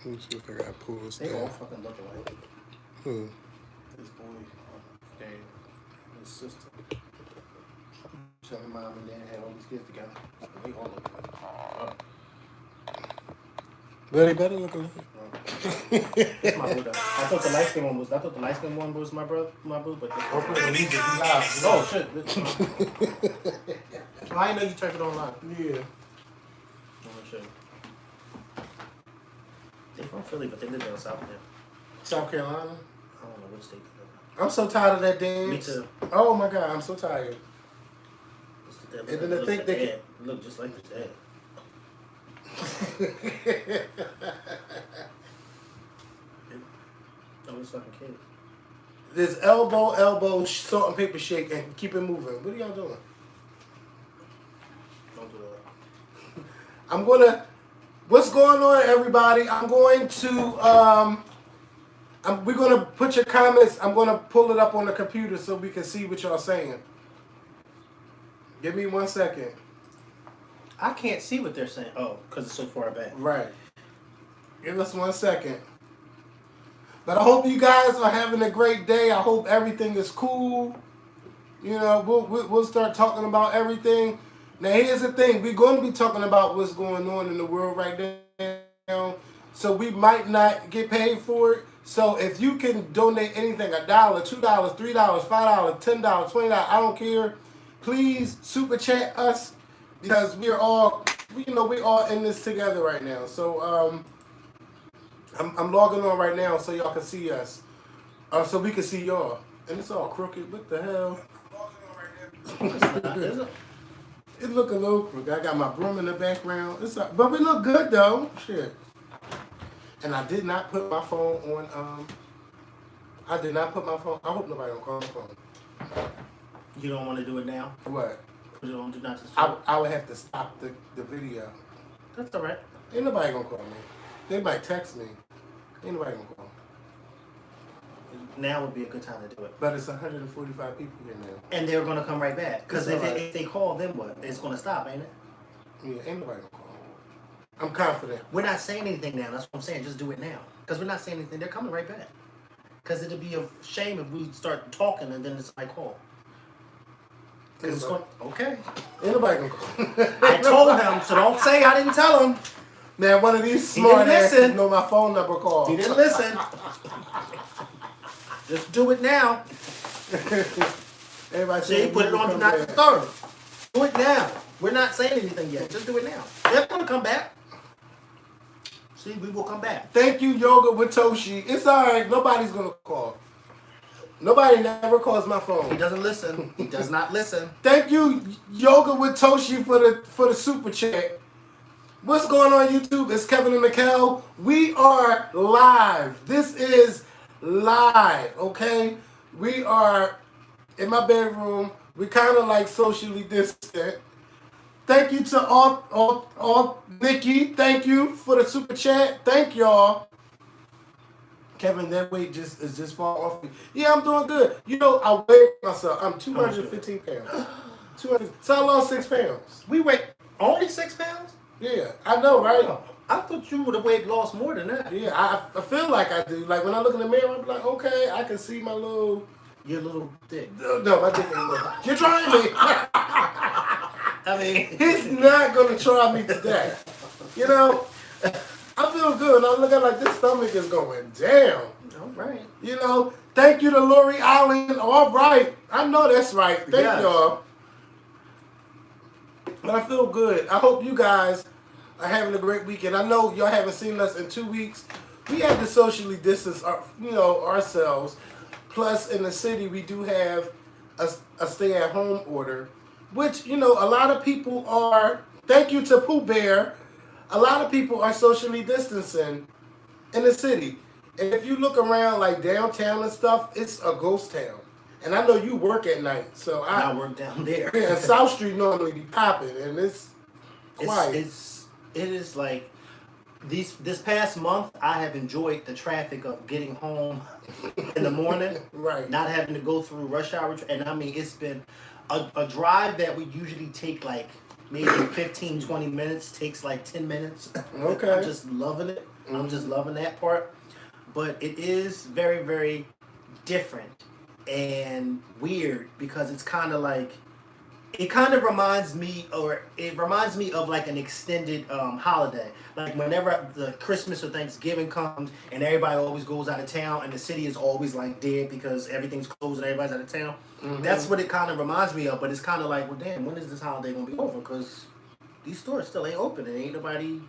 Let me see if I got pulls. They all fucking look alike. Hmm. This boy, dad, his sister. So her mom and dad had all these kids together. They all look alike. But they better look alike. That's my brother. I thought the light skin one was. I thought the light skin one was my brother, but Don't play the music. Be loud. oh shit! I didn't know you turned it on live. Yeah. Oh shit. They from Philly, but they live down south now. South Carolina. I don't know which state they live I'm so tired of that dance. in. Me too. Oh my god, I'm so tired. And then they think they can look just like the dad. Oh, it's fucking kids. There's elbow, salt and paper shake, and keep it moving. What are y'all doing? Don't do that. I'm gonna. What's going on, everybody? I'm going to. We're gonna put your comments. I'm gonna pull it up on the computer so we can see what y'all saying. Give me 1 second. I can't see what they're saying. Oh, because it's so far back. Right. Give us 1 second. But I hope you guys are having a great day. I hope everything is cool. You know, we'll start talking about everything. Now, here's the thing. We're going to be talking about what's going on in the world right now. So we might not get paid for it. So if you can donate anything, $1, $2, $3, $5, $10, $20, I don't care. Please super chat us because we're all, we're all in this together right now. So I'm logging on right now so y'all can see us, so we can see y'all. And it's all crooked. What the hell? It look a little crooked. I got my broom in the background. But we look good though. Shit. And I did not put my phone on. I did not put my phone. I hope nobody don't call my phone. You don't want to do it now? What? Put it on do not disturb. I would have to stop the video. That's all right. Ain't nobody gonna call me. They might text me. Ain't nobody gonna call. Now would be a good time to do it. But it's 145 people here now. And they're going to come right back. Because It's if they call, then what? It's going to stop, ain't it? Yeah, ain't nobody gonna call. I'm confident. We're not saying anything now. That's what I'm saying. Just do it now. Because we're not saying anything. They're coming right back. Because it'd be a shame if we start talking and then it's like call. Because it's going. Okay. Ain't nobody gonna call. I told him, so don't say I didn't tell him. Man, one of these smart didn't asses listen. know my phone number call. He didn't listen. Just do it now. Everybody See, saying put it on do not disturb. Do it now. We're not saying anything yet. Just do it now. They're going to come back. See, we will come back. Thank you, Yoga with Toshi. It's all right. Nobody's gonna call. Nobody never calls my He phone. doesn't listen. He does not listen. Thank you, Yoga with Toshi, for the super chat. What's going on YouTube? It's Kevin and Mikkel. We are live. This is live, okay? We are in my bedroom. We kind of like socially distant. Thank you to all Nikki. Thank you for the super chat. Thank y'all. Kevin, that weight is just fall off me. Yeah, I'm doing good. You know, I weigh myself. I'm 215 pounds. 200. So I lost 6 pounds. We weigh only 6 pounds? Yeah, I know, right? Oh, I thought you would have weighed lost more than that. Yeah, I feel like I do. Like when I look in the mirror, I'm like, okay, I can see my little. Your little dick. No, my dick ain't little. You're trying me. I mean, He's not gonna try me today. You know, I feel good. I look at like this stomach is going down. all right. You know, thank you to Lori Allen. All right, I know that's right. Thank Yes. y'all. But I feel good. I hope you guys are having a great weekend. I know y'all haven't seen us in 2 weeks. We had to socially distance, ourselves. Plus, in the city, we do have a stay-at-home order, which, a lot of people are. Thank you to Pooh Bear. A lot of people are socially distancing in the city. And if you look around like downtown and stuff, it's a ghost town. And I know you work at night, so I work down there. Yeah, and South Street normally be popping, and it's quiet. It is like this past month. I have enjoyed the traffic of getting home in the morning, Right. Not having to go through rush hour, and I mean it's been a drive that we usually take like maybe 15, 20 minutes takes like 10 minutes. Okay. I'm just loving it. I'm just loving that part. But it is very, very different and weird because it's kind of like it kind of reminds me, or it reminds me of like an extended holiday. Like whenever the Christmas or Thanksgiving comes, and everybody always goes out of town, and the city is always like dead because everything's closed and everybody's out of town. That's what it kind of reminds me of. But it's kind of like, well, damn, when is this holiday gonna be over? Because these stores still ain't open and ain't nobody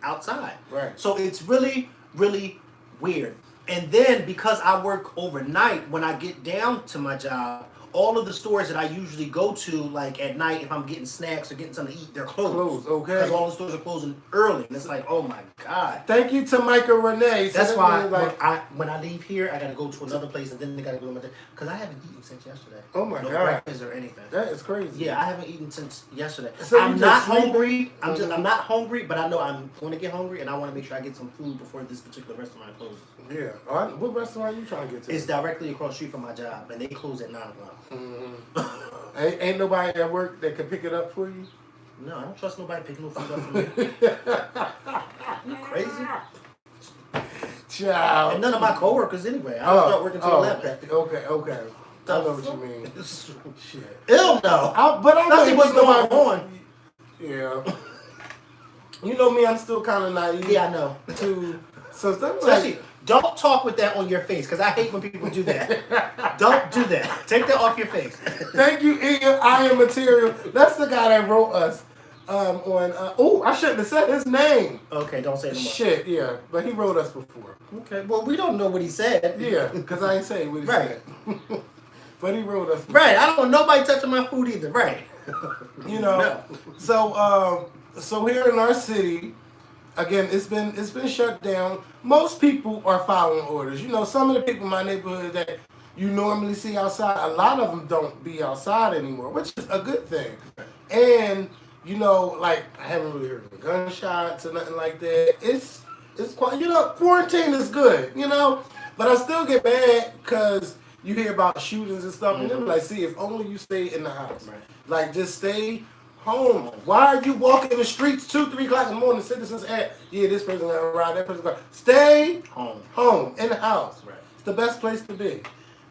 outside. Right. So it's really, really weird. And then because I work overnight, when I get down to my job, all of the stores that I usually go to, like at night, if I'm getting snacks or getting something to eat, they're closed. Closed, okay. Because all the stores are closing early, and it's like, oh my god. Thank you to Micah Renee. That's why when I leave here, I gotta go to another place, and then they gotta go to my because I haven't eaten since yesterday. Oh my no god. breakfast or anything. That is crazy. Yeah, I haven't eaten since yesterday. So I'm not hungry. I'm not hungry, but I know I'm going to get hungry, and I want to make sure I get some food before this particular restaurant closes. Yeah. What restaurant are you trying to get to? It's directly across the street from my job, and they close at 9 o'clock. Ain't nobody at work that can pick it up for you? No, I don't trust nobody picking no food up for me. You crazy? Child. And none of my coworkers anyway. I don't start working till 11. Okay. I know what you mean. Shit. Ill no. But I know what's going on. Yeah. You know me, I'm still kind of naive. Yeah, I know. So stuff especially, don't talk with that on your face, because I hate when people do that. Don't do that. Take that off your face. Thank you, Ian. I Am Material. That's the guy that wrote us I shouldn't have said his name. Okay, don't say it no more. Shit, yeah. But he wrote us before. Okay, well, we don't know what he said. Yeah, because I ain't saying what he said. But he wrote us before. Right, I don't want nobody touching my food either. Right. You know, so here in our city, again, it's been shut down. Most people are following orders. You know, some of the people in my neighborhood that you normally see outside, a lot of them don't be outside anymore, which is a good thing. And you know, like I haven't really heard of gunshots or nothing like that. It's quite, you know, quarantine is good, you know, but I still get mad because you hear about shootings and stuff, and they're like, see, if only you stay in the house, like just stay home. Why are you walking the streets 2-3 o'clock in the morning? Citizens at this person got to ride, that person got to stay home in the house. Right. It's the best place to be.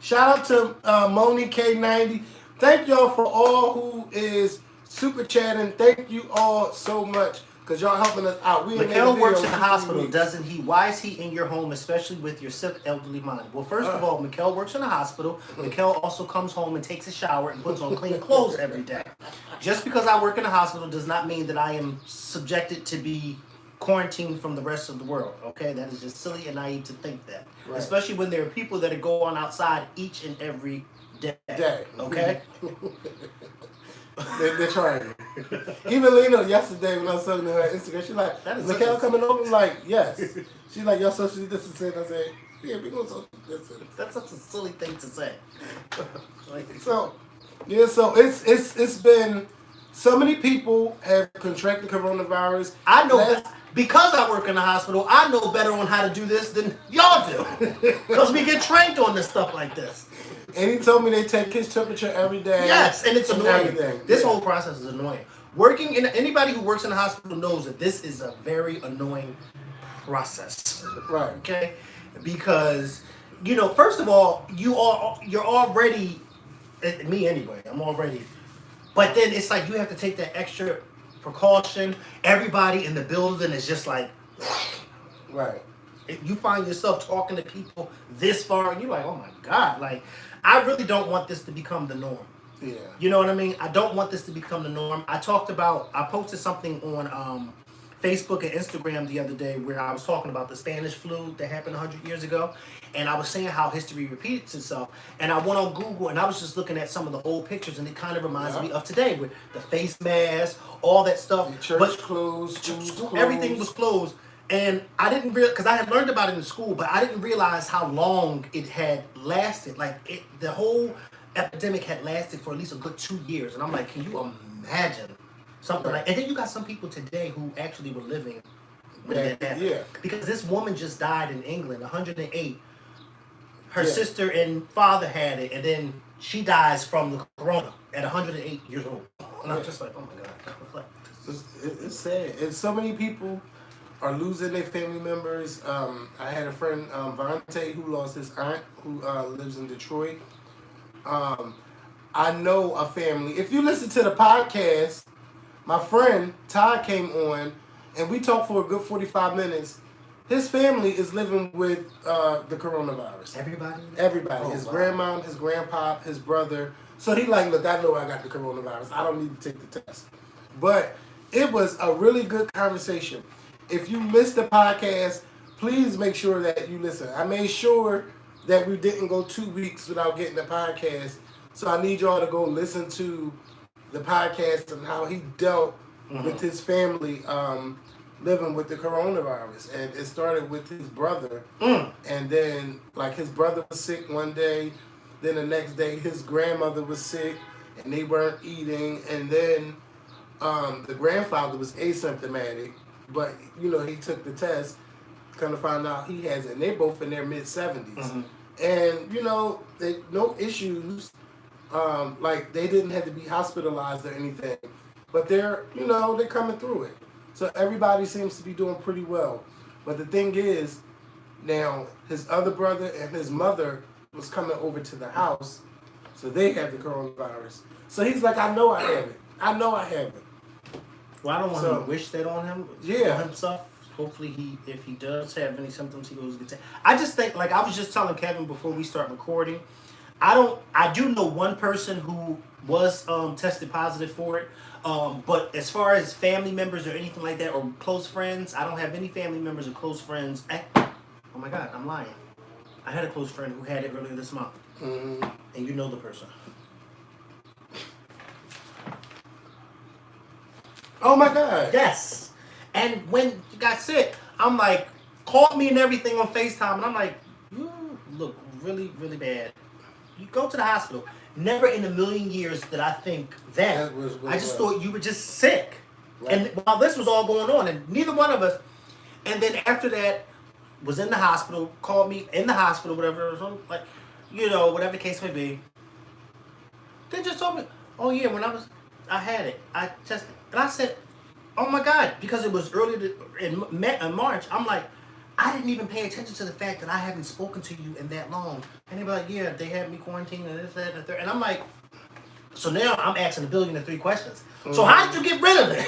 Shout out to Moni K90. Thank y'all for all who is super chatting. Thank you all so much because y'all helping us out. Mikhail works in the hospital, doesn't he? Why is he in your home, especially with your sick elderly mother? Well, first of all, Mikhail works in the hospital. Mikhail also comes home and takes a shower and puts on clean clothes every day. Just because I work in the hospital does not mean that I am subjected to be quarantined from the rest of the world. Okay, that is just silly and naive to think that. Right. Especially when there are people that go on outside each and every day. Okay. They're trying. Even Lena yesterday when I was talking to her on Instagram, she's like, Mikhail coming over? I'm like, yes. She's like, y'all socially distancing? I said, yeah, we gonna social distance. That's such a silly thing to say. So it's been, so many people have contracted coronavirus. I know because I work in the hospital, I know better on how to do this than y'all do. Because we get trained on this stuff like this. And he told me they take his temperature every day. Yes, and it's annoying. This whole process is annoying. Anybody who works in the hospital knows that this is a very annoying process. Right. Okay? Because, you know, first of all, you're already, me anyway, I'm already, but then it's like you have to take that extra precaution. Everybody in the building is just like, right. You find yourself talking to people this far, and you're like, oh my God, like, I really don't want this to become the norm. Yeah. You know what I mean? I don't want this to become the norm. I posted something on Facebook and Instagram the other day where I was talking about the Spanish flu that happened 100 years ago, and I was saying how history repeats itself. And I went on Google, and I was just looking at some of the old pictures, and it kind of reminds me of today with the face mask, all that stuff. The church closed, schools closed. Everything was closed. And I didn't realize, because I had learned about it in school, but I didn't realize how long it had lasted. Like, the whole epidemic had lasted for at least a good 2 years. And I'm like, can you imagine something like? And then you got some people today who actually were living when that happened. Yeah. Because this woman just died in England, 108. Her sister and father had it, and then she dies from the corona at 108 years old. And I'm just like, oh my God. It's sad. And so many people are losing their family members. I had a friend, Vontae, who lost his aunt, who lives in Detroit. Um, I know a family. If you listen to the podcast, my friend Ty came on, and we talked for a good 45 minutes. His family is living with the coronavirus. Everybody? Everybody. Oh, His wow. grandma, his grandpa, his brother. So he like, look, I know I got the coronavirus. I don't need to take the test. But it was a really good conversation. If you missed the podcast, please make sure that you listen. I made sure that we didn't go 2 weeks without getting the podcast. So I need y'all to go listen to the podcast and how he dealt with his family living with the coronavirus. And it started with his brother. And then, like, his brother was sick one day. Then the next day, his grandmother was sick, and they weren't eating. And then the grandfather was asymptomatic, but, you know, he took the test. Kind of found out he has it. And they're both in their mid-70s. And, you know, no issues. Like, they didn't have to be hospitalized or anything. But they're, you know, they're coming through it. So everybody seems to be doing pretty well. But the thing is, now, his other brother and his mother was coming over to the house. So they have the coronavirus. So he's like, I know I have it. I know I have it. Well, I don't want to wish that on him. Yeah. On himself. Hopefully, if he does have any symptoms, he goes to get tested. I just think, like I was just telling Kevin before we start recording, I do know one person who was tested positive for it. But as far as family members or anything like that, or close friends, I don't have any family members or close friends. Oh my God, I'm lying. I had a close friend who had it earlier this month. And you know the person. Oh my God. Yes. And when you got sick, I'm like, called me and everything on FaceTime, and I'm like, you look really, really bad. You go to the hospital. Never in a million years did I think that. I just thought you were just sick. Right. And while this was all going on, and neither one of us, and then after that, was in the hospital, called me in the hospital, whatever, like, you know, whatever the case may be. They just told me, oh yeah, when I had it, I tested, and I said, oh my God, because it was early in March, I'm like, I didn't even pay attention to the fact that I haven't spoken to you in that long. And they were like, yeah, they had me quarantined and this, that, and the third. And I'm like, so now I'm asking a billion and three questions. So how did you get rid of it?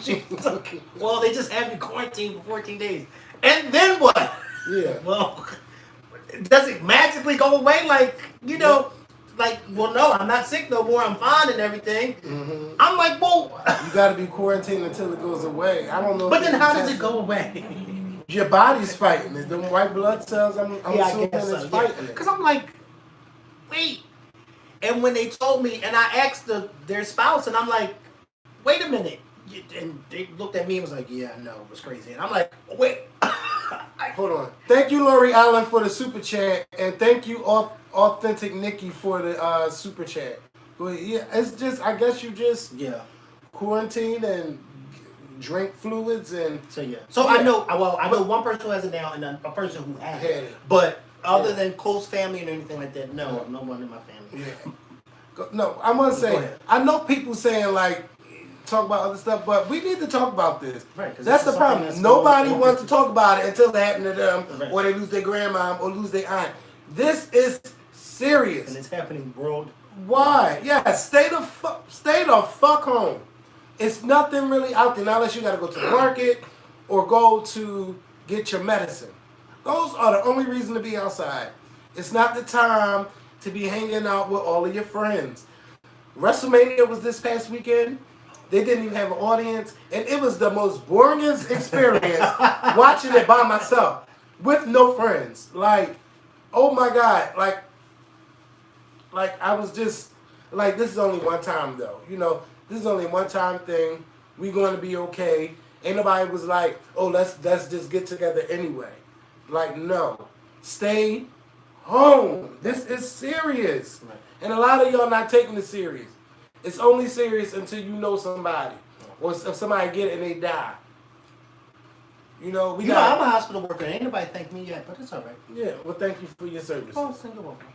She's like, well, they just had me quarantined for 14 days. And then what? Yeah. Well, does it magically go away? Like, you know, like, well, no, I'm not sick no more. I'm fine and everything. I'm like, well, you got to be quarantined until it goes away. I don't know. But then how does it go away? Your body's fighting it. Them white blood cells, I'm assuming it's fighting it. Because I'm like, wait. And when they told me, and I asked their spouse, and I'm like, wait a minute. And they looked at me and was like, yeah, no, it was crazy. And I'm like, wait. Hold on. Thank you, Lori Allen, for the super chat. And thank you, Authentic Nikki, for the super chat. But yeah, it's just, I guess you just quarantine and drink fluids and so I know one person who has it now and a person who had it. But other than close family and anything like that, no one in my family. Yeah. No, I want to say, I know people saying like talk about other stuff, but we need to talk about this. Right. That's the problem. Nobody wants to talk about it until it happened to them, or they lose their grandma or lose their aunt. This is serious, and it's happening world. Why? Yeah, stay the fuck home. It's nothing really out there, not unless you got to go to the market or go to get your medicine. Those are the only reason to be outside. It's not the time to be hanging out with all of your friends. WrestleMania was this past weekend. They didn't even have an audience, and it was the most boringest experience watching it by myself with no friends. Like, oh my God, like I was just like, this is only one time though, you know. This is only a one-time thing. We going to be okay. Ain't nobody was like, oh, let's just get together anyway. Like, no. Stay home. This is serious. Right. And a lot of y'all not taking it serious. It's only serious until you know somebody. Or if somebody get it and they die. You know, I'm a hospital worker. Ain't nobody thanked me yet, but it's all right. Yeah, well, thank you for your service. Oh, you're welcome.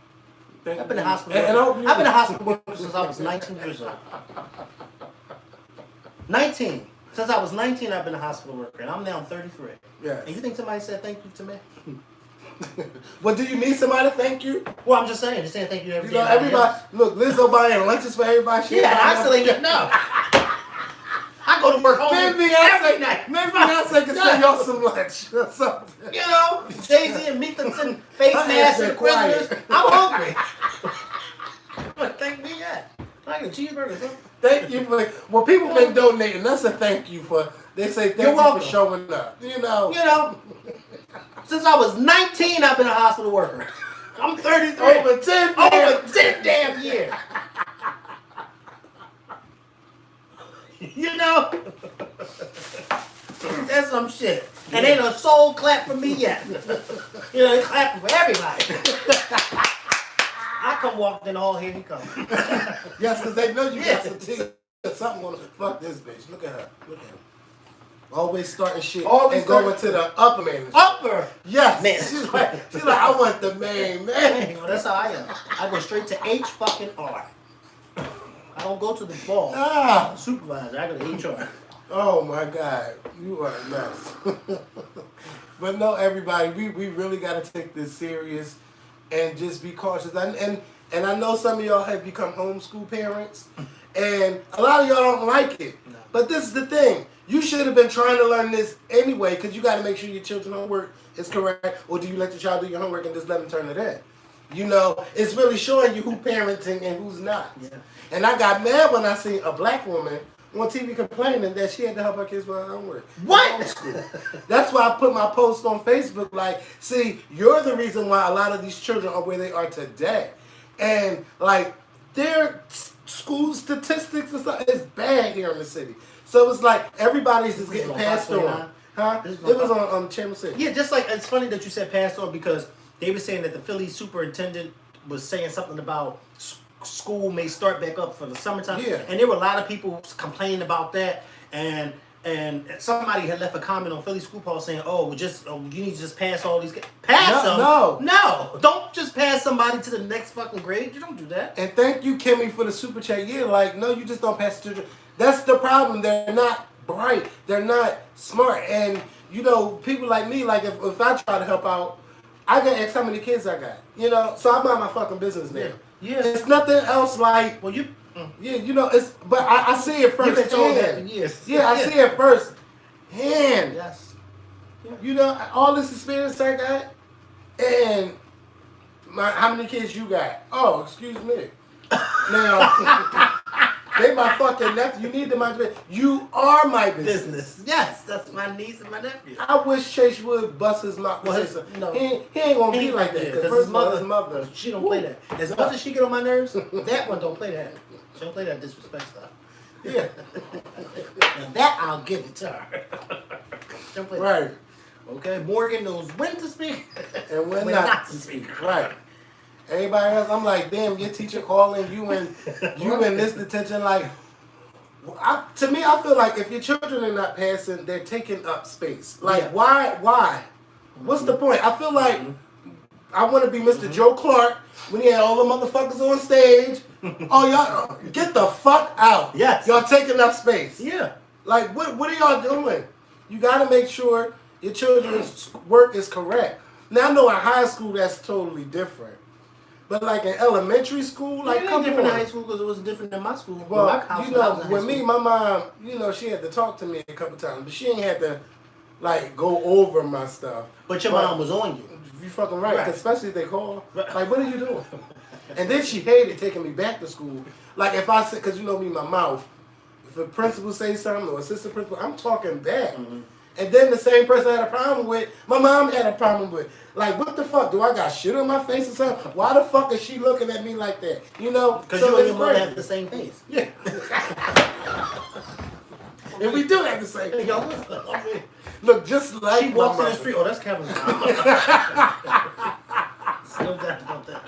I've been a hospital worker since I was 19 years old. 19. Since I was 19, I've been a hospital worker, and I'm now 33. Yes. And you think somebody said thank you to me? Well, do you need somebody to thank you? Well, I'm just saying. Just saying thank you every You day. know, everybody. Look, Lizzo buying lunches for everybody. She Yeah, I still ain't get no. I go to work home every night. Maybe Beyonce can send y'all some lunch or something. You know, Jay-Z and Meek send face masks and Christmas. I'm hungry. But thank me yet. I get a cheeseburger. Huh? Thank you for. Well, people been donating. That's a thank you for. They say thank you welcome for showing up. You know. Since I was 19, I've been a hospital worker. I'm 33. Over 10 damn years. You know? That's some shit. And ain't a soul clap for me yet. You know, they clapping for everybody. I come walking in the hall, here he comes. Yes, because they know you got some tea. Something gonna fuck this bitch. Look at her. Look at her. Always starting shit and going to the upper man. Upper? Yes. Man. She's like, I want the main man. Well, that's how I am. I go straight to H fucking R. I don't go to the ball. Supervisor. I go to HR. Oh my God. You are a mess. But no, everybody, we really got to take this serious and just be cautious. And I know some of y'all have become homeschool parents, and a lot of y'all don't like it. No. But this is the thing. You should have been trying to learn this anyway, because you got to make sure your children's homework is correct, or do you let your child do your homework and just let them turn it in? You know, it's really showing you who parenting and who's not. Yeah. And I got mad when I seen a black woman on TV complaining that she had to help her kids with her homework. What? That's why I put my post on Facebook like, see, you're the reason why a lot of these children are where they are today. And like, their school statistics and stuff is bad here in the city. So it's like everybody's just getting passed on. Huh? It was on Channel 6. Yeah, just like, it's funny that you said passed on, because they were saying that the Philly superintendent was saying something about school may start back up for the summertime. Yeah. And there were a lot of people complaining about that. And somebody had left a comment on Philly School Poll saying, you need to just pass all these kids. Pass them? No. Don't just pass somebody to the next fucking grade. You don't do that. And thank you, Kimmy, for the super chat. Yeah, like, no, you just don't pass the children. That's the problem. They're not bright. They're not smart. And, you know, people like me, like, if I try to help out, I get asked how many kids I got. You know? So I mind my fucking business now. Yeah. It's nothing else like... Well, you... Yeah, you know, it's... But I see it first. You've been told that for years. Yeah, I see it first hand. Yes. Yeah. You know, all this experience I got, and how many kids you got? Oh, excuse me. Now... They my fucking nephew. You need to mind. You are my business. Yes, that's my niece and my nephew. I wish Chase would bust his mouth. Well, he ain't gonna be like that. Because his mother, she don't play that. As much as she get on my nerves, that one don't play that. She don't play that disrespect stuff. Yeah. And that I'll give it to her. Don't play right. That. Okay. Morgan knows when to speak and when not to speak. Right. Everybody else, I'm like, damn, your teacher calling you in this detention. Like, to me, I feel like if your children are not passing, they're taking up space. Like, why? What's the point? I feel like I want to be Mr. Joe Clark when he had all the motherfuckers on stage. Oh, y'all, get the fuck out. Yes. Y'all taking up space. Yeah. Like, what are y'all doing? You got to make sure your children's work is correct. Now, I know in high school that's totally different. But like in elementary school, like come different on. in high school because it was different than my school. Well, you know, with me, my mom, you know, she had to talk to me a couple times, but she ain't had to like go over my stuff. But your mom was on you. You fucking right. Especially if they call. Like, what are you doing? And then she hated taking me back to school. Like if I said, because you know me, my mouth. If a principal says something or assistant principal, I'm talking back. Mm-hmm. And then the same person I had a problem with, my mom had a problem with. Like, what the fuck? Do I got shit on my face or something? Why the fuck is she looking at me like that? You know? Because you and your mother have the same face. Yeah. And we do have the same face. Look, just like she walks in the street. Oh, that's Kevin's mom. No doubt about that.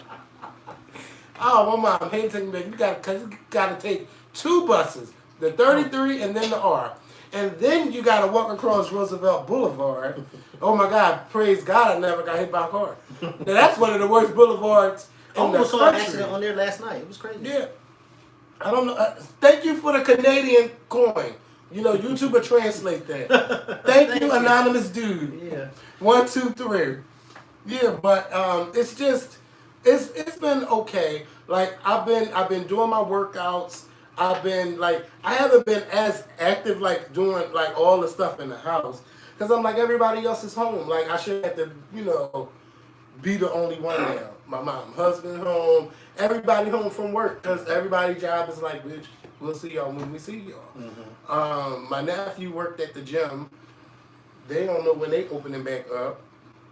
Oh, my mom hated taking me back. You gotta take 2 buses. The 33 and then the R. And then you got to walk across Roosevelt Boulevard. Oh, my God. Praise God I never got hit by a car. Now, that's one of the worst boulevards in the country. I saw an accident on there last night. It was crazy. Yeah. I don't know. Thank you for the Canadian coin. You know, YouTube will translate that. Thank you, anonymous dude. Yeah. 1, 2, 3. Yeah, but it's just it's been okay. Like I've been doing my workouts. I've been like I haven't been as active like doing like all the stuff in the house because I'm like everybody else is home. Like I should have to be the only one now. My mom, husband home, everybody home from work because everybody's job is like, bitch, we'll see y'all when we see y'all. Mm-hmm. My nephew worked at the gym. They don't know when they opening back up.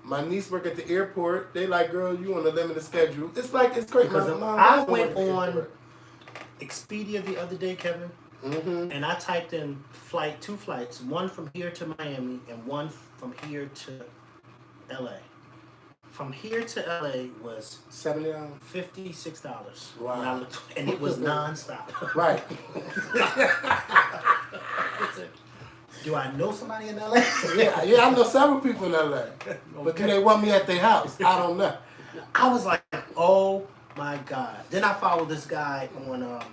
My niece work at the airport. They like, girl, you on a limited schedule. It's like it's great. Because I went on Expedia the other day, Kevin, and I typed in two flights, one from here to Miami and one from here to LA. From here to LA was $70. $56. Wow. And it was nonstop. Right. Do I know somebody in LA? yeah, I know several people in LA. But do they want me at their house? I don't know. I was like, oh my God. Then I followed this guy on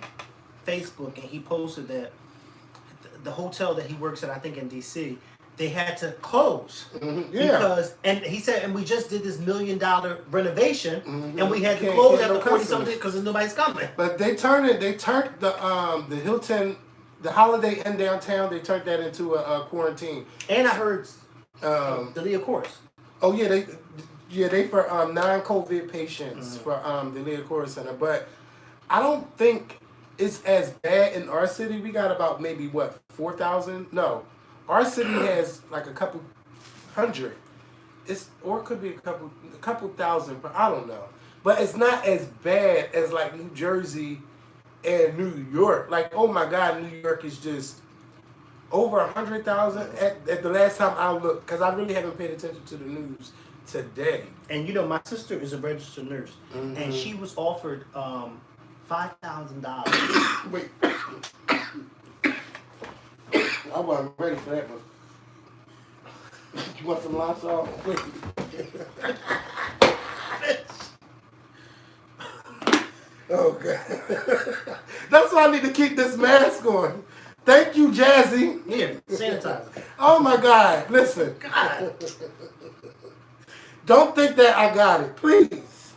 Facebook, and he posted that the hotel that he works at, I think in DC, they had to close. Mm-hmm. Yeah. Because, and he said, and we just did this $1 million renovation, and we had to close after 40 something because nobody's coming. But they turned the Hilton, the Holiday Inn downtown, they turned that into a quarantine. And I heard the Lea Course. Oh yeah, they for non-COVID patients for the Lea Course Center. But I don't think it's as bad in our city. We got about maybe 4,000? No. Our city has like a couple hundred. Or it could be a couple thousand, but I don't know. But it's not as bad as like New Jersey and New York. Like, oh my God, New York is just over 100,000 at the last time I looked, because I really haven't paid attention to the news today. And my sister is a registered nurse, and she was offered $5,000. Wait. I wasn't ready for that one. You want some Lysol? Wait. Oh, God. That's why I need to keep this mask on. Thank you, Jazzy. Here, sanitizer. Oh, my God. Listen. God. Don't think that I got it, please.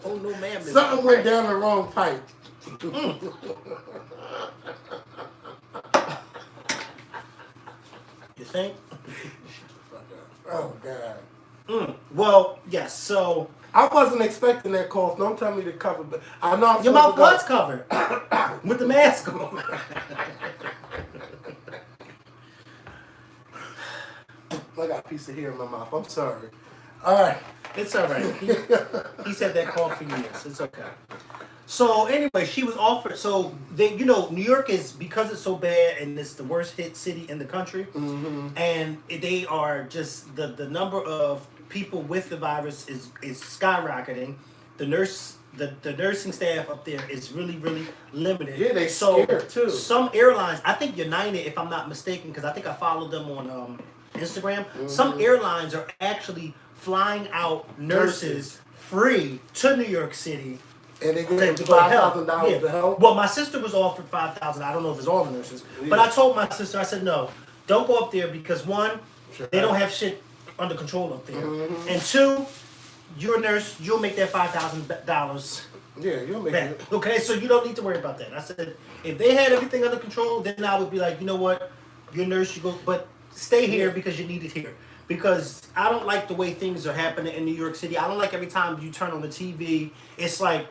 Oh, no, ma'am. Something went down the wrong pipe. You think? Oh, God. Well, yes, so... I wasn't expecting that cough. Don't tell me to cover, but I know I'm your mouth was covered with the mask on. I got a piece of hair in my mouth. I'm sorry. All right. It's all right. He's had that cough for years. It's okay. So anyway, she was offered. So they, New York is, because it's so bad and it's the worst hit city in the country, and they are just the number of people with the virus is skyrocketing. The nursing staff up there is really, really limited. Yeah, they scared too. Some airlines, I think United, if I'm not mistaken, because I think I followed them on Instagram. Some airlines are actually flying out nurses free to New York City. And they give them $5,000 to help? Well, my sister was offered $5,000. I don't know if it's all the nurses. Yeah. But I told my sister, I said, no, don't go up there because, one, they don't have shit under control up there. And two, you're a nurse, you'll make that $5,000. Yeah, you'll make it. Okay, so you don't need to worry about that. I said, if they had everything under control, then I would be like, you know what, you're a nurse, you go, but stay here because you need it here. Because I don't like the way things are happening in New York City. I don't like every time you turn on the TV, it's like,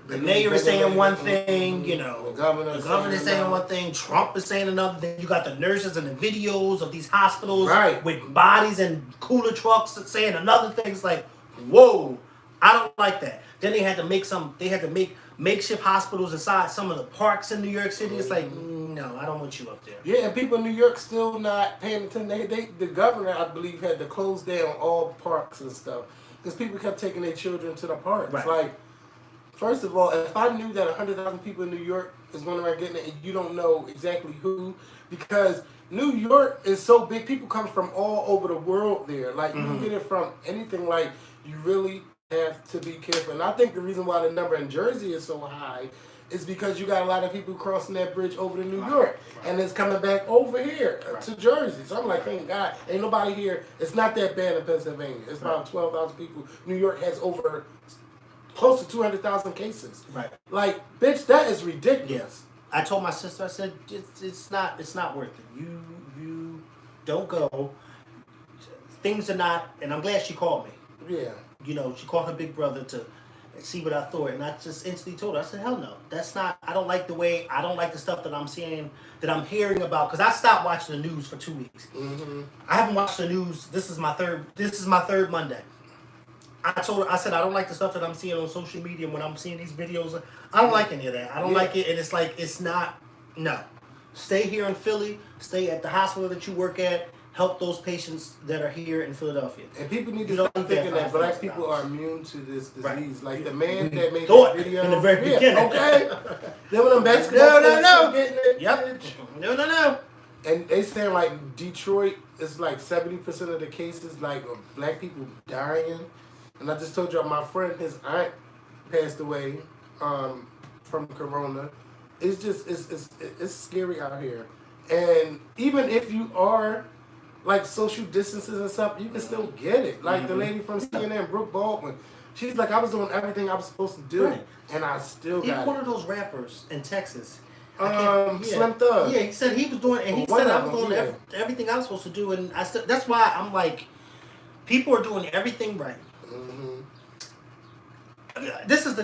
the mayor is saying one thing, the governor is saying one thing, Trump is saying another thing. You got the nurses and the videos of these hospitals with bodies and cooler trucks saying another thing. It's like, whoa, I don't like that. Then they had to make makeshift hospitals inside some of the parks in New York City. It's like, no, I don't want you up there. Yeah, and people in New York still not paying attention. The governor, I believe, had to close down all parks and stuff because people kept taking their children to the parks. Right. Like, first of all, if I knew that 100,000 people in New York is going around getting it and you don't know exactly who, because New York is so big, people come from all over the world there. Like, you can get it from anything. Like, you really have to be careful. And I think the reason why the number in Jersey is so high is because you got a lot of people crossing that bridge over to New Right. York, Right. and it's coming back over here Right. to Jersey. So I'm like, thank God, ain't nobody here. It's not that bad in Pennsylvania. It's about 12,000 people. New York has over close to 200,000 cases. Right. Like, bitch, that is ridiculous. Yes. I told my sister, I said, it's not worth it. You don't go. Things are not, and I'm glad she called me. Yeah. You know, she called her big brother to see what I thought, and I just instantly told her, I said, hell no, that's not, I don't like the stuff that I'm seeing, that I'm hearing about, because I stopped watching the news for 2 weeks. Mm-hmm. I haven't watched the news, this is my third Monday. I told her, I said, I don't like the stuff that I'm seeing on social media when I'm seeing these videos. I don't like any of that. I don't like it, and it's like, it's not, no. Stay here in Philly, stay at the hospital that you work at, help those patients that are here in Philadelphia. And people need to You don't stop need thinking that black $5,000. people are immune to this disease. Right. Like the man We that made thought that video in the very beginning. Okay. Then when them basketball players No. getting it, Yep. bitch. No. And they saying like Detroit is like 70% of the cases like of black people dying. And I just told y'all my friend, his aunt passed away from corona. It's just it's scary out here. And even if you are like social distances and stuff, you can still get it. Like the lady from CNN, Brooke Baldwin, she's like, I was doing everything I was supposed to do, Right. and I still He's got one it. of those rappers in Texas. Slim Thug. Yeah, he said he was doing, and he One said I of was them, doing everything I was supposed to do, and I still. That's why I'm like, people are doing everything right. Mm-hmm. This is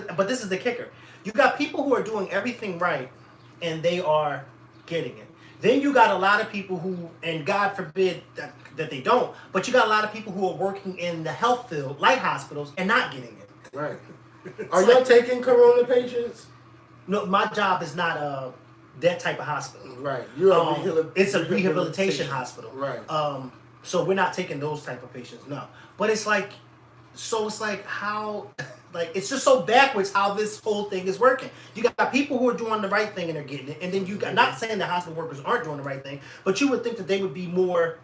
the kicker. You got people who are doing everything right, and they are getting it. Then you got a lot of people who, and God forbid that they don't, but you got a lot of people who are working in the health field, like hospitals, and not getting it. Right. Are y'all taking corona patients? No, my job is not that type of hospital. Right. It's a rehabilitation hospital. Right. So we're not taking those type of patients. No. But it's like, how, like, it's just so backwards how this whole thing is working. You got people who are doing the right thing and they're getting it, and then you got, not saying that hospital workers aren't doing the right thing, but you would think that they would be more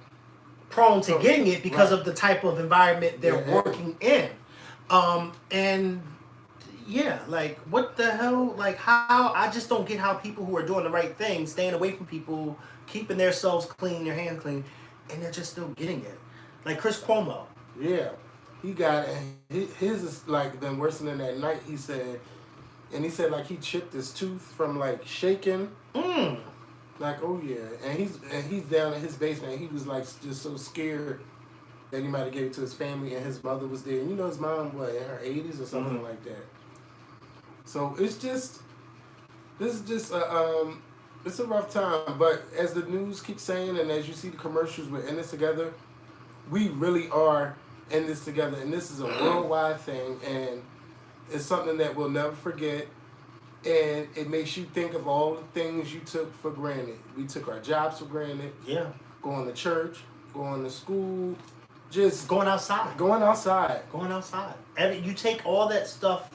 prone to getting it because of the type of environment they're working in. And yeah, like, what the hell? Like, how? I just don't get how people who are doing the right thing, staying away from people, keeping themselves clean, their hands clean, and they're just still getting it. Like Chris Cuomo. Yeah. He got it. His is like been worse than that night, he said. And he said like he chipped his tooth from like shaking. Like, oh yeah. And he's down in his basement. And he was like just so scared that he might have gave it to his family, and his mother was there. And you know his mom, what, in her 80s or something like that. So this is just it's a rough time. But as the news keeps saying, and as you see the commercials, we're in this together. We really are in this together, and this is a worldwide thing, and it's something that we'll never forget. And it makes you think of all the things you took for granted. We took our jobs for granted. Yeah. Going to church, going to school, just Going outside. Going outside. You take all that stuff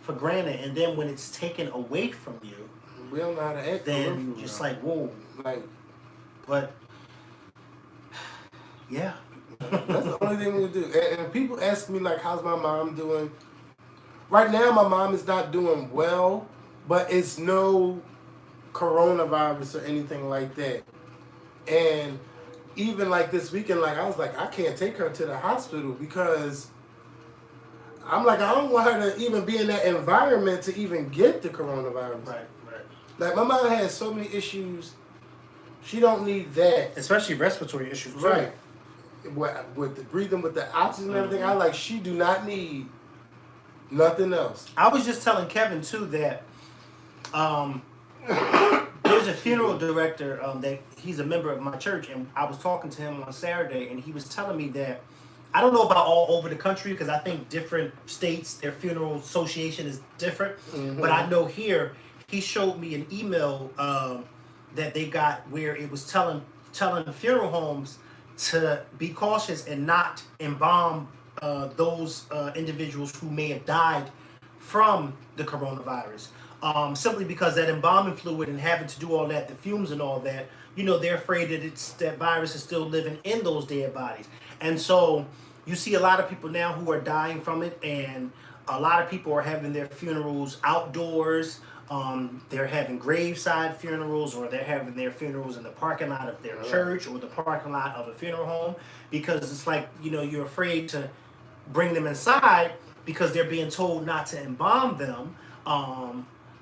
for granted, and then when it's taken away from you, We don't know how to act. then you're just like, whoa. Like, But yeah. that's the only thing we do. And people ask me, like, how's my mom doing? Right now, my mom is not doing well, but it's no coronavirus or anything like that. And even like this weekend, like, I was like, I can't take her to the hospital because I'm like, I don't want her to even be in that environment to even get the coronavirus. Right. Like, my mom has so many issues. She don't need that. Especially respiratory issues too. Right. With the breathing, with the oxygen and everything, I like, she do not need nothing else. I was just telling Kevin too that there's a funeral director that he's a member of my church, and I was talking to him on Saturday, and he was telling me that I don't know about all over the country because I think different states, their funeral association is different. But I know here, he showed me an email that they got where it was telling the funeral homes to be cautious and not embalm those individuals who may have died from the coronavirus. Simply because that embalming fluid and having to do all that, the fumes and all that, you know, they're afraid that that virus is still living in those dead bodies. And so you see a lot of people now who are dying from it, and a lot of people are having their funerals outdoors. They're having graveside funerals, or they're having their funerals in the parking lot of their church or the parking lot of a funeral home, because it's like, you're afraid to bring them inside because they're being told not to embalm them.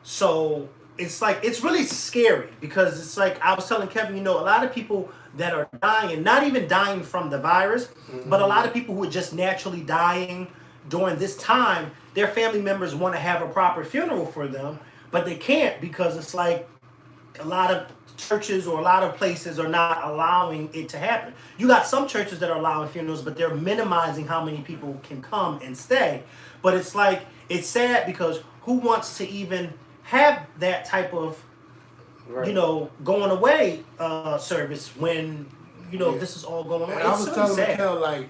So it's like, it's really scary, because it's like I was telling Kevin, a lot of people that are dying, not even dying from the virus, but a lot of people who are just naturally dying during this time, their family members want to have a proper funeral for them, but they can't, because it's like a lot of churches or a lot of places are not allowing it to happen. You got some churches that are allowing funerals, but they're minimizing how many people can come and stay. But it's like, it's sad, because who wants to even have that type of, going away service when, this is all going on. And I was telling Mikkel, like,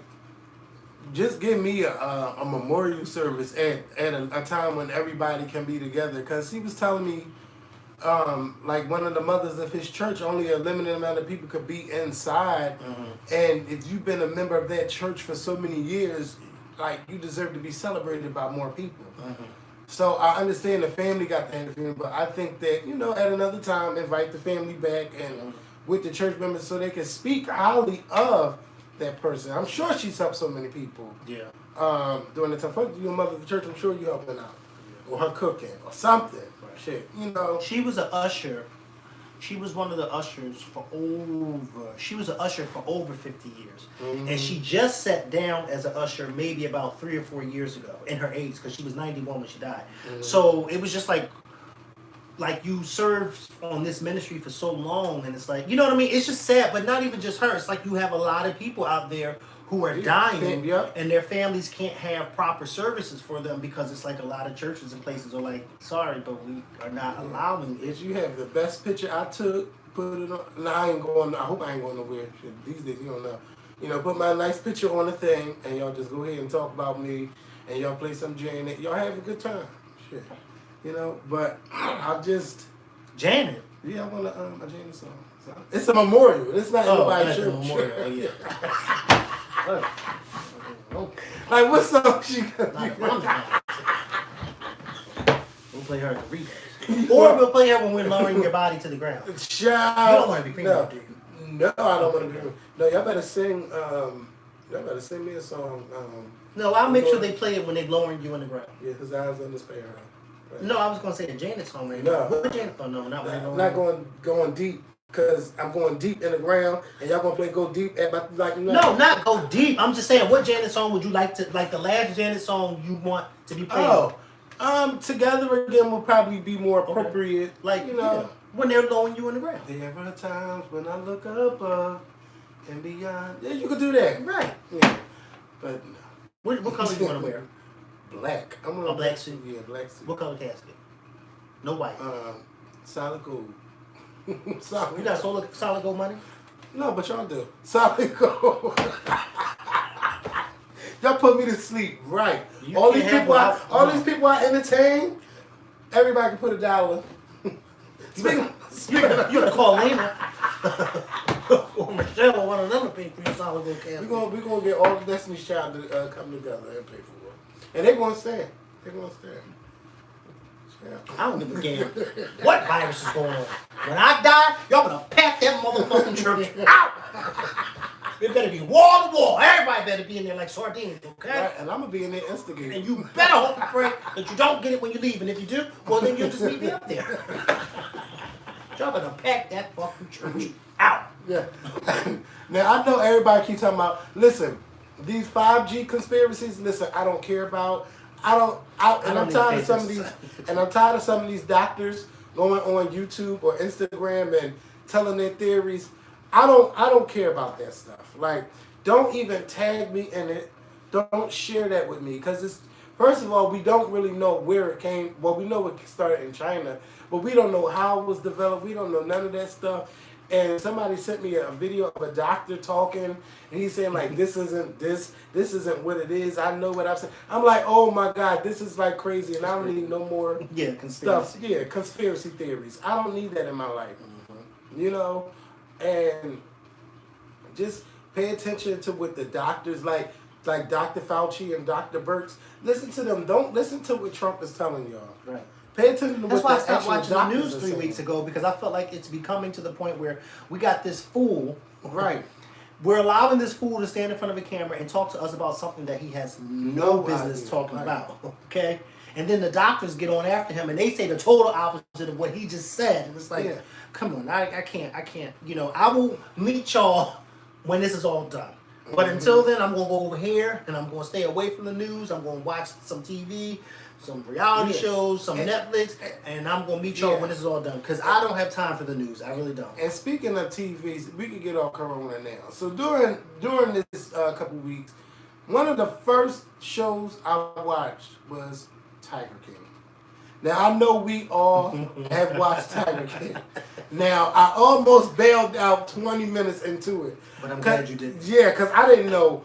just give me a memorial service at a time when everybody can be together. Because he was telling me, like, one of the mothers of his church, only a limited amount of people could be inside. And if you've been a member of that church for so many years, like, you deserve to be celebrated by more people. So I understand the family got that feeling, but I think that, at another time, invite the family back and with the church members so they can speak highly of that person. I'm sure she's helped so many people. Yeah. During the time. Fuck your mother of the church, I'm sure you're helping out. Or her cooking or something. Shit, She was an usher. She was one of the ushers for over 50 years. And she just sat down as an usher maybe about 3 or 4 years ago in her age, because she was 91 when she died. So it was just like you served on this ministry for so long, and it's like, you know what I mean? It's just sad, but not even just her. It's like you have a lot of people out there who are dying, and their families can't have proper services for them, because it's like a lot of churches and places are like, sorry, but we are not allowing it. You have the best picture I took, put it on. No, I hope I ain't going nowhere. Shit, these days, you don't know. Put my nice picture on the thing, and y'all just go ahead and talk about me, and y'all play some Janet. Y'all have a good time. Shit. But I'll just... Janet? Yeah, I want a Janet song. So, it's a memorial. It's not anybody's church. Memorial. Oh, yeah. Like, what song she got? We'll play her at the replay. Or we'll play her when we're lowering your body to the ground. Child. You don't want to be cremated, do you? No, I don't want to be cremated. No, y'all better sing, me a song. No, I'll make sure they play it when they're lowering you in the ground. Yeah, because I was in the spare. Right. No, I was going to say the Janet song. Right? No. What Janet? Oh, no, not right. I'm not going deep, because I'm going deep in the ground, and y'all going to play Go Deep at my, No, not Go Deep. I'm just saying, what Janet song would you like to, like the last Janet song you want to be played? Together Again will probably be more appropriate. Okay. Like, when they're lowering you in the ground. There are times when I look above and beyond. Yeah, you could do that. Right. Yeah. But no. What color do you want to wear? Black. I'm a black suit? Yeah, black suit. What color casket? No white. Solid gold. You got solid gold money? No, but y'all do. Solid gold. Y'all put me to sleep, right? All these people I entertain. Everybody can put $1. You gotta call Lena or Michelle or one of them to pay for your solid gold casket. We're gonna get all the Destiny's Child to come together and pay for it. And they're gonna stand. I don't give a damn what virus is going on. When I die, y'all gonna pack that motherfucking church out. It better be wall to wall. Everybody better be in there like sardines, okay? Right, and I'm gonna be in there instigating. And you better hope and pray that you don't get it when you leave. And if you do, well then you'll just meet me up there. Y'all gonna pack that fucking church out. Yeah. Now I know everybody keeps talking about. Listen, these 5G conspiracies. Listen, I don't care about. I'm tired of some of these doctors going on YouTube or Instagram and telling their theories. I don't care about that stuff. Like, don't even tag me in it. Don't share that with me, because it's, first of all, we don't really know where it came. Well, we know it started in China, but we don't know how it was developed. We don't know none of that stuff. And somebody sent me a video of a doctor talking, and he's saying, like, this isn't what it is. I know what I'm saying. I'm like, oh my God, this is like crazy, and I don't need no more stuff. Yeah, conspiracy theories. I don't need that in my life. And just pay attention to what the doctors, like Dr. Fauci and Dr. Birx, listen to them. Don't listen to what Trump is telling y'all. Right. Pay attention to That's what why I the stopped actual watching the doctors news are 3 saying. weeks ago, because I felt like it's becoming to the point where we got this fool. Right. We're allowing this fool to stand in front of a camera and talk to us about something that he has no business idea. talking Right. about. Okay? And then the doctors get on after him and they say the total opposite of what he just said. And it's like, Yeah. come on, I can't. You know, I will meet y'all when this is all done. But until then, I'm going to go over here and I'm going to stay away from the news. I'm going to watch some TV, some reality shows, some Netflix, and I'm going to meet y'all when this is all done. Because I don't have time for the news. I really don't. And speaking of TVs, we could get off Corona now. So during this couple weeks, one of the first shows I watched was Tiger King. Now, I know we all have watched Tiger King. Now, I almost bailed out 20 minutes into it. But I'm glad you didn't. Yeah, because I didn't know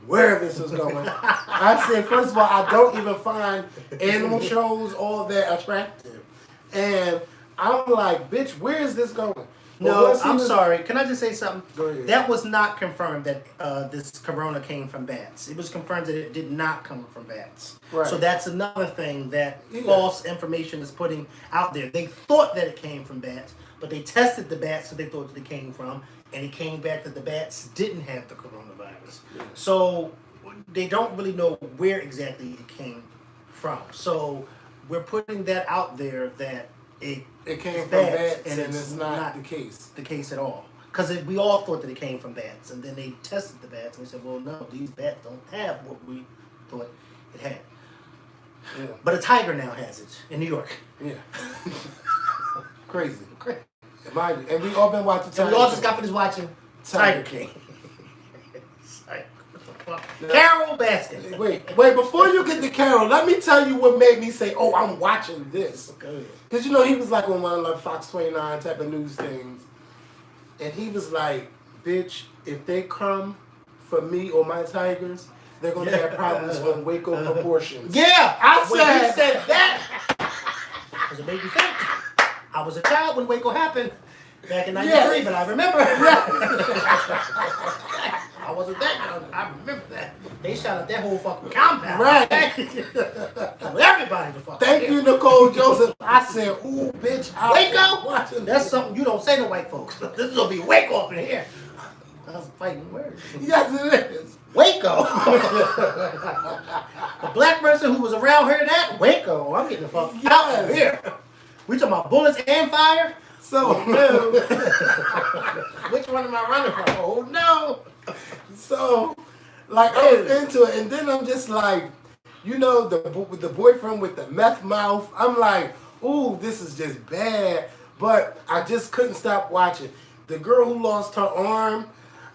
where this was going. I said, first of all, I don't even find animal shows all that attractive. And I'm like, bitch, where is this going? No, I'm sorry. Can I just say something? Go ahead. That was not confirmed that this corona came from bats. It was confirmed that it did not come from bats. Right. So that's another thing that false information is putting out there. They thought that it came from bats, but they tested the bats that they thought that it came from, and it came back that the bats didn't have the coronavirus. Yeah. So they don't really know where exactly it came from. So we're putting that out there that it came from bats, bats, and it's not the case. The case at all. Because we all thought that it came from bats, and then they tested the bats, and they said, well, no, these bats don't have what we thought it had. Yeah. But a tiger now has it in New York. Yeah. Crazy. And we all been watching Tiger And we all just King. got finished watching Tiger Tiger King. Carol Baskin. Wait, before you get to Carol, let me tell you what made me say, oh, I'm watching this. Because, you know, he was like on one of the Fox 29 type of news things. And he was like, bitch, if they come for me or my tigers, they're going to have problems on Waco proportions. Yeah, When he said that, because it made me think. I was a child when Waco happened back in '93, but I remember. I wasn't that young. I remember that. They shot up that whole fucking compound. Right. Everybody the fuck. Thank you, Nicole Joseph. I said, ooh, bitch, I'm Waco? watching That's this. something you don't say to white folks. This is going to be Waco up in here. That's fighting words. Yes, it is. Waco. A black person who was around heard that? Waco. I'm getting the fuck out of here. We talking about bullets and fire? So, No. Which one am I running from? Oh, no. So, like, I was into it, and then I'm just like, you know, the boyfriend with the meth mouth. I'm like, ooh, this is just bad. But I just couldn't stop watching. The girl who lost her arm,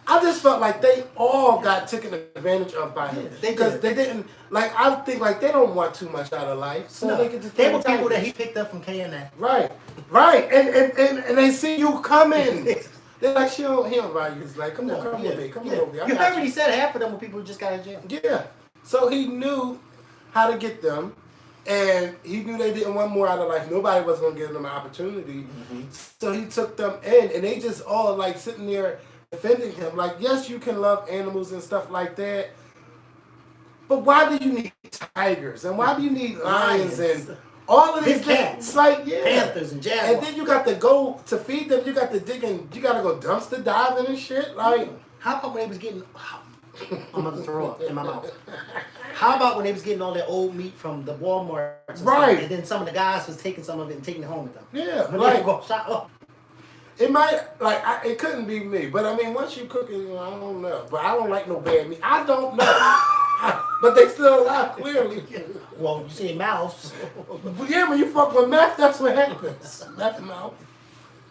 I just felt like they all got taken advantage of by him. Because they didn't, like, I think, like, they don't want too much out of life. So they could just They play were people tigers. that he picked up from KNA. Right. And they see you coming. They're like, he don't ride you. He's like, come on, come with me. Come on over here. I You got heard what he said, half of them were people who just got out of jail. Yeah. So he knew how to get them, and he knew they didn't want more out of life. Nobody was going to give them an opportunity. Mm-hmm. So he took them in, and they just all like sitting there defending him. Like, yes, you can love animals and stuff like that, but why do you need tigers? And why do you need lions and all of these Big things? cats. Like, yeah. Panthers and jaguars. And then you got to go to feed them. You got to dig in. You got to go dumpster diving and shit. Like, how about when they was getting? I'm about to throw up in my mouth. How about when they was getting all that old meat from the Walmart? Right. And then some of the guys was taking some of it and taking it home with them. yeah, When like they go shot up. it might it couldn't be me. But I mean, once you cook it, I don't know. But I don't like no bad meat. I don't know. But they still alive clearly. Well, you see mouths. Yeah, when you fuck with meth, that's what happens. Meth mouth.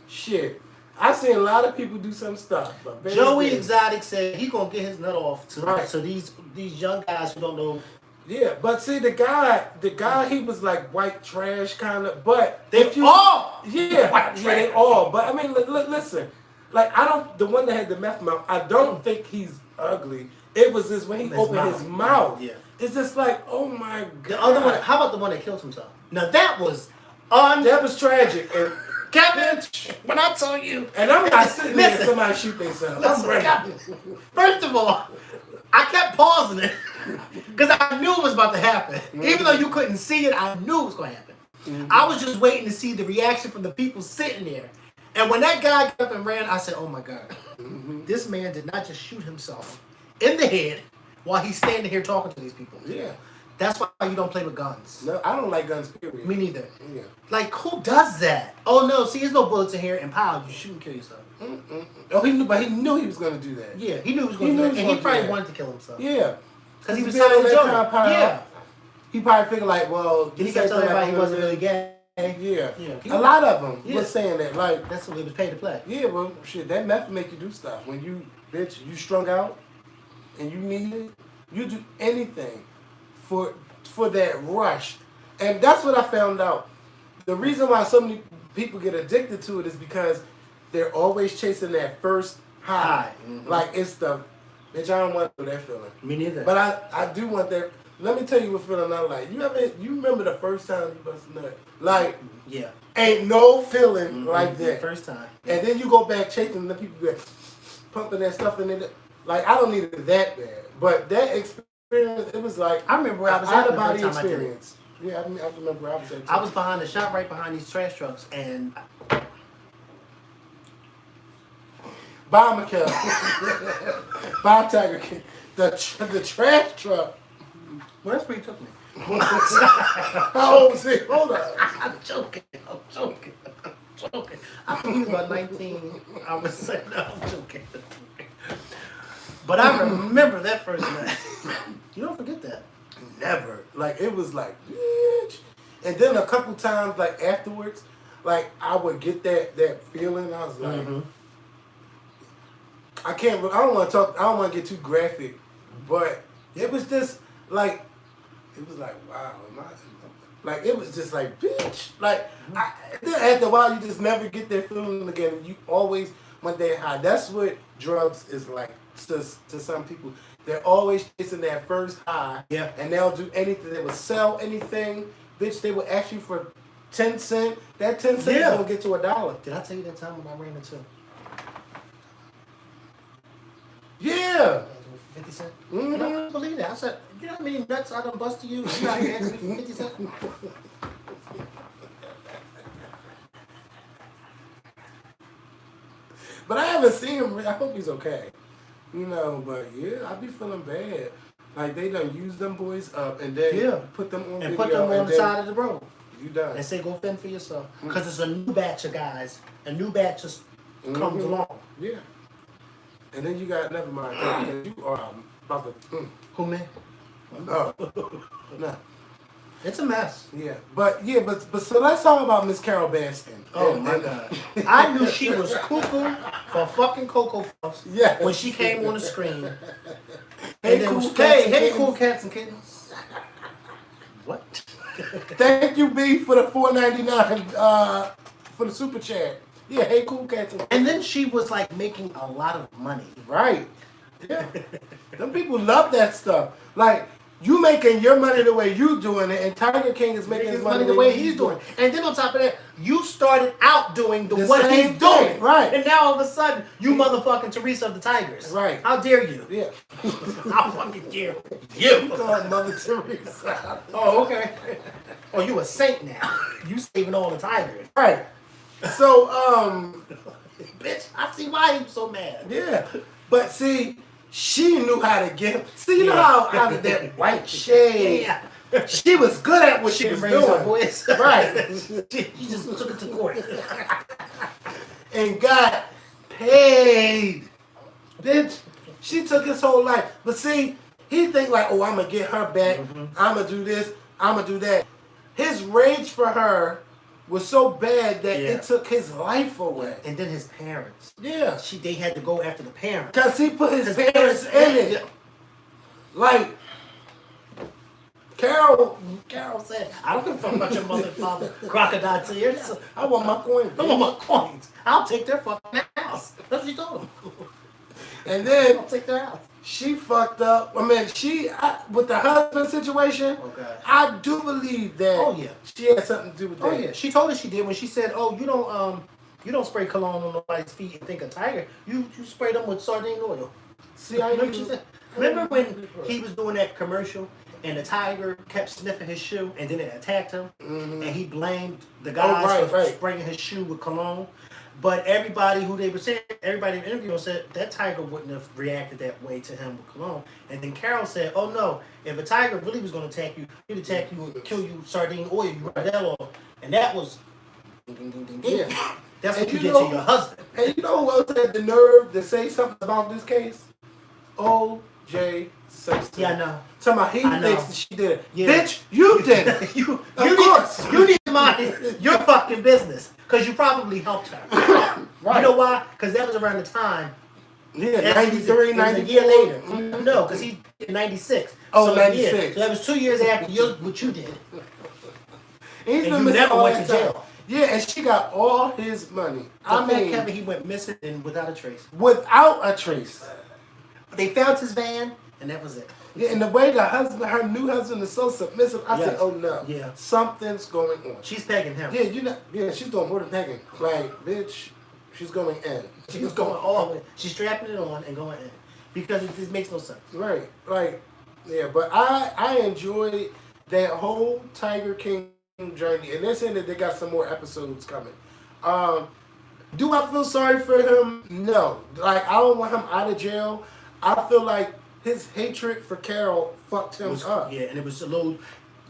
Shit. I've seen a lot of people do some stuff. But baby, Joey Exotic said he gonna get his nut off. Right. So these young guys who don't know. Yeah, but see the guy, he was like white trash kind of. But They all. yeah, White yeah, they trash. all. But I mean, listen, like the one that had the meth mouth. I don't think he's ugly. It was just when he opened his mouth. Yeah. It's just like, oh my god. The other one. How about the one that killed himself? Now that was That was tragic. And Captain, when I tell you. And I'm not sitting there and Listen. somebody shoot themselves. I'm Listen, ready. Captain, first of all, I kept pausing it because I knew it was about to happen. Even though you couldn't see it, I knew it was going to happen. I was just waiting to see the reaction from the people sitting there. And when that guy got up and ran, I said, "Oh my God, this man did not just shoot himself in the head while he's standing here talking to these people." Yeah. That's why you don't play with guns. No, I don't like guns, period. Me neither. Yeah. Like, who does that? Oh no, see, there's no bullets in here, and pow, you shoot and kill yourself. Oh, he knew he was gonna do that. Yeah, he knew he was going to do that, and he probably wanted to kill himself. Yeah. Because he was being telling on the that joke. compound, Yeah. He probably figured like, well, And he kept telling everybody he wasn't really gay. Yeah. Yeah. A lot of them Yeah. was saying that. Like, That's what he was paid to play. yeah, well, shit, that meth make you do stuff. When you, bitch, you strung out and you need it, you do anything for that rush. And that's what I found out. The reason why so many people get addicted to it is because they're always chasing that first high. Like, it's the, bitch, I don't want that feeling. Me neither. But I do want that. Let me tell you what feeling I like. You remember the first time you bust a nut? Like, yeah. ain't no feeling like that. First time. And then you go back chasing the people that pumping that stuff in it. Like, I don't need it that bad. But that experience, it was like, I remember where I was out at of the body first time experience. Yeah, I remember where I was at. I was behind the shop, right behind these trash trucks, and Bye, Mikhail. Bye, Tiger King. The trash truck. well, that's where he took me. How old was he? Hold on. I'm joking. I think he was about 19. I was saying, no, I'm joking. But I remember that first night. You don't forget that. Never. Like, it was like, bitch. And then a couple times, like, afterwards, like, I would get that feeling. I was like, I don't want to get too graphic, but it was just, like, wow. Like, it was just like, bitch. Like, then after a while, you just never get that feeling again. You always want that high. That's what drugs is like to some people. They're always chasing that first high. Yeah. And they'll do anything. They will sell anything. Bitch, they will ask you for 10 cents. That 10 cents is going to get to $1. Did I tell you that time when I ran into Yeah. 50 cents? I couldn't believe that. I said, you know how many nuts I done bust to you? You not here asking me for 50 cents? But I haven't seen him. I hope he's okay. You know, but yeah, I be feeling bad. Like, they done use them boys up and then put them on and video. put them on the then side of the road. You done. And say, go fend for yourself. Because it's a new batch of guys. A new batch just comes along. Yeah. And then you got, never mind. Because you are about to. Who, man? No. No. It's a mess. Yeah. But so let's talk about Miss Carol Baskin. Oh, my God. I knew she was cuckoo for fucking Cocoa Puffs when she came on the screen. Hey, cool cats and kittens. What? Thank you, B, for the $4.99 for the super chat. Yeah, hey, cool cats. And then she was like making a lot of money. Right. Yeah. Them people love that stuff. Like, you making your money the way you doing it, and Tiger King is making his money the way he's doing it. And then on top of that, you started out doing what he's doing. Right. And now all of a sudden, you motherfucking Teresa of the Tigers. Right. How dare you? Yeah. How fucking dare you? You call Mother Teresa. Oh, okay. Oh, you a saint now. You saving all the tigers. Right. So, Bitch, I see why he was so mad. yeah. But see, she knew how to get. See, you know how that white shade. Yeah. She was good at what she was raised her doing. voice. Right. She just took it to court. And got paid. Bitch, she took his whole life. But see, he think like, oh, I'm going to get her back. I'm going to do this. I'm going to do that. His rage for her was so bad that it took his life away. And then his parents. Yeah. They had to go after the parents. Because he put his parents in it. Yeah. Like, Carol said, I don't give a fuck about your mother and father crocodile tears. I want my coin. I want my coins. I'll take their fucking house. That's what she told him. And then I'll take their house. she fucked up. I mean, with the husband situation, I do believe that she had something to do with that. Oh yeah, she told us she did when she said, "Oh, you don't spray cologne on nobody's feet and think a tiger. You spray them with sardine oil." See, I Remember when he was doing that commercial and the tiger kept sniffing his shoe, and then it attacked him, Mm-hmm. and he blamed the guys for right. spraying his shoe with cologne. But everybody who they were saying, everybody in the interview said that tiger wouldn't have reacted that way to him with cologne. And then Carol said, "Oh no, if a tiger really was going to attack you, he'd attack you and kill you, sardine oil, you Rodell oil." And that was, Yeah. that's And what you you did know- to your husband. And you know who else had the nerve to say something about this case? O.J. Simpson. Yeah, I know. Talking about he I know. thinks that she did it. Yeah. Bitch, you did it. you Of course. you need to mind your fucking business because you probably helped her. Right. You know why? Because that was around the time. Yeah, That's- 93, it was 94. a year later. Mhm. No, because he in 96. Oh, so, 96. Yeah, so that was 2 years after what you did. He's And been you missing never all went that to time. jail. Yeah, and she got all his money. The I fact, mean, Kevin, he went missing and without a trace. without a trace. They found his van, and that was it. Yeah, and the way the husband, her new husband, is so submissive, I said, Yes. "Oh no, Yeah. something's going on." She's pegging him. Yeah, you know, yeah, she's doing more than pegging. Like, bitch, she's going in. She's going all the way. She's strapping it on and going in because it just makes no sense. Right, like, yeah, but I enjoyed that whole Tiger King journey, and they're saying that they got some more episodes coming. Do I feel sorry for him? No. Like, I don't want him out of jail. I feel like his hatred for Carol fucked him up. Yeah, and it was a little.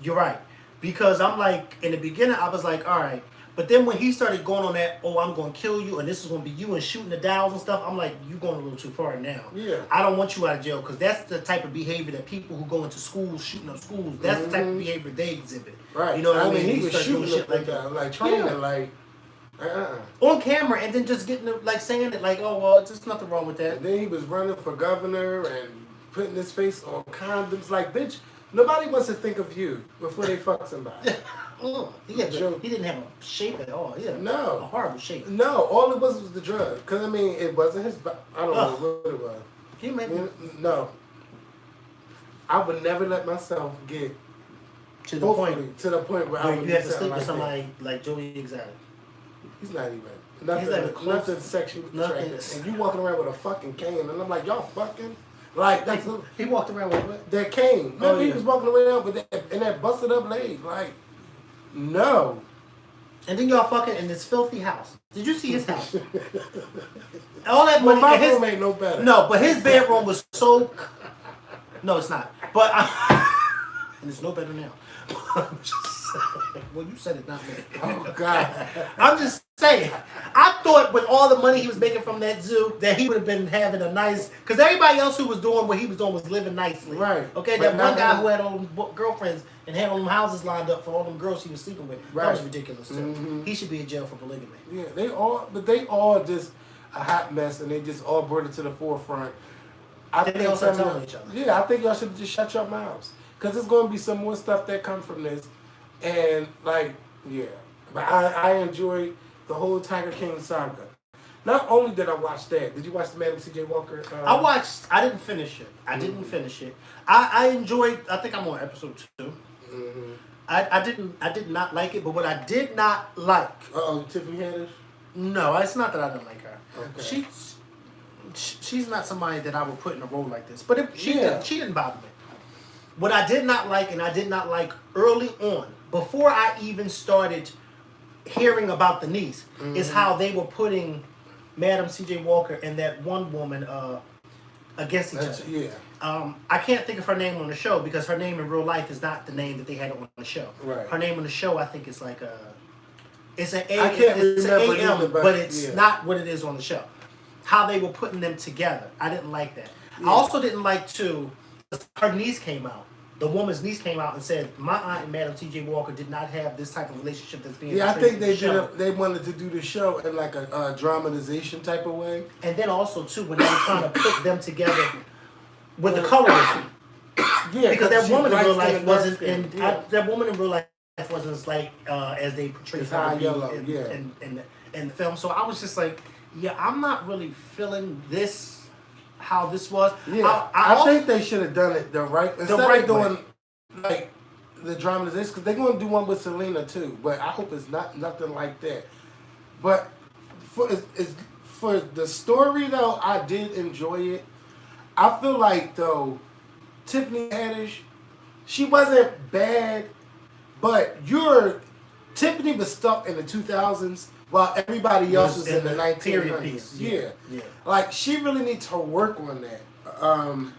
You're right, because I'm like in the beginning I was like, all right, but then when he started going on that, oh, I'm going to kill you, and this is going to be you, and shooting the dowels and stuff, I'm like, you going a little too far now. Yeah. I don't want you out of jail because that's the type of behavior that people who go into schools shooting up schools. That's the type of behavior they exhibit. Right. You know what I mean? He They was start doing shooting shit like that. like training, Yeah. like, On camera, and then just getting like saying it like, oh well, there's nothing wrong with that. And then he was running for governor and putting his face on condoms. Like, bitch, nobody wants to think of you before they fuck somebody. He didn't have a shape at all. He had a No. horrible shape. No, all it was the drug. Because, I mean, it wasn't his... I don't know Ugh. what it was. Can you imagine? No. I would never let myself get... To the point where I where would you have to do sleep something with like somebody like Joey Exotic. that. He's not even... Nothing, not even close. nothing sexually Nothing. attractive. And you walking around with a fucking cane. And I'm like, y'all fucking... Like, that's... He walked around with what? That cane. Remember, Oh, he yeah. was walking around with that, and that busted up leg. Like, no. And then y'all fucking in this filthy house. Did you see his house? All that But money. my and his, room ain't no better. no, but his bedroom was so. No, it's not. But and it's no better now. I'm just saying. Well, you said it, not me. Oh, God. I'm just saying. I thought with all the money he was making from that zoo that he would have been having a nice. Because everybody else who was doing what he was doing was living nicely. Right. Okay, But that not one guy him. who had all them girlfriends and had all them houses lined up for all them girls he was sleeping with. That Right. was ridiculous too. Mhm. He should be in jail for polygamy. Yeah, they all just a hot mess, and they just all brought it to the forefront. I Then they all start telling each other. Yeah, I think y'all should just shut your mouths, because there's going to be some more stuff that comes from this, and like, yeah. But I enjoyed the whole Tiger King saga. Not only did I watch that, did you watch the Madam C.J. Walker? I didn't finish it. I enjoyed. I think I'm on episode 2. Mm-hmm. I did not like it, but what I did not like. Tiffany Haddish. No, it's not that I didn't like her. Okay. She's not somebody that I would put in a role like this. But she didn't bother me. What I did not like, and I did not like early on, before I even started hearing about the niece, is how they were putting Madam C.J. Walker and that one woman against each other. Yeah. I can't think of her name on the show because her name in real life is not the name that they had on the show. Right. Her name on the show, I think, is like it's an A. I can't it's an remember AM, either, but it's yeah. not what it is on the show. How they were putting them together, I didn't like that. Yeah. I also didn't like her niece came out. The woman's niece came out and said, "My aunt and Madam T.J. Walker did not have this type of relationship that's being." Yeah, I portrayed think in they the show." They wanted to do the show in like a dramatization type of way. And then also too, when they were trying to put them together with the colorism. Yeah, Because that she's woman in real light-skinned life and wasn't, dark-skinned. and Yeah. that woman in real life wasn't as like as they portrayed It's her to high be yellow, in, yeah. in the film. So I was just like, yeah, I'm not really feeling this, how this was. Yeah, I I think they should have done it the right instead right of doing like the dramatization, because they're going to do one with Selena too. But I hope it's nothing like that. But for the story though, I did enjoy it. I feel like though Tiffany Haddish She wasn't bad, but Tiffany was stuck in the 2000s while everybody else was in the 1900s. Yeah. Yeah. Like, she really needs to work on that.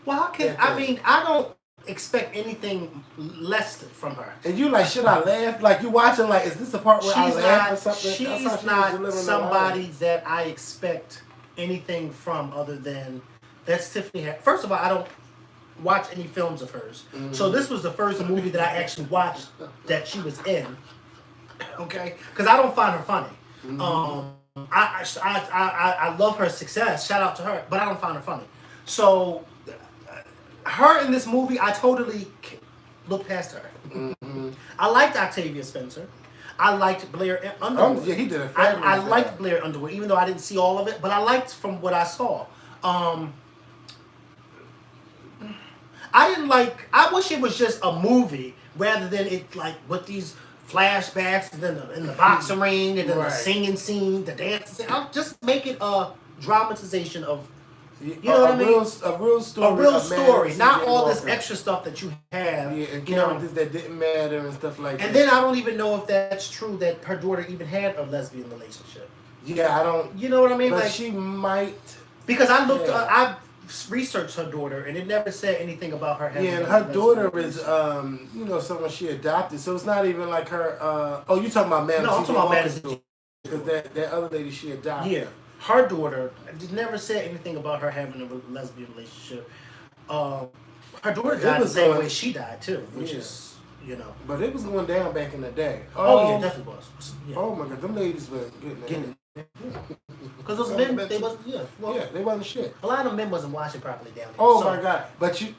Well, I don't expect anything less from her. And you like, should I laugh? Like, you watching, like, is this the part where I laugh or something? She's not somebody that I expect anything from other than that's Tiffany. First of all, I don't watch any films of hers. Mm-hmm. So this was the first movie that I actually watched that she was in. Okay? Because I don't find her funny. Mm-hmm. I love her success. Shout out to her. But I don't find her funny. So her in this movie, I totally look past her. Mm-hmm. I liked Octavia Spencer. I liked Blair Underwood. Yeah, he did it. I liked Blair Underwood, even though I didn't see all of it, but I liked from what I saw. I wish it was just a movie rather than it like with these flashbacks and then in the boxing ring and then the singing scene, the dancing scene. I'll just make it a dramatization of, you know what I mean? A real story. A real story, not all this extra stuff that you have. Yeah, and characters that didn't matter and stuff like that. And then I don't even know if that's true that her daughter even had a lesbian relationship. Yeah, I don't. You know what I mean? But like, she might. Because I looked, I researched her daughter, and it never said anything about her having. Yeah, and her daughter is, someone she adopted, so it's not even like her. You talking about Madison? No, I'm talking about Madison. Because that other lady she adopted. Yeah, her daughter never said anything about her having a lesbian relationship. Her daughter died the same way she died too, which is, But it was going down back in the day. Oh, yeah, it definitely was. Yeah. Oh my God, them ladies were getting it. Because those men, they wasn't, they wasn't shit. A lot of men wasn't washing properly down there. Oh my God, but you.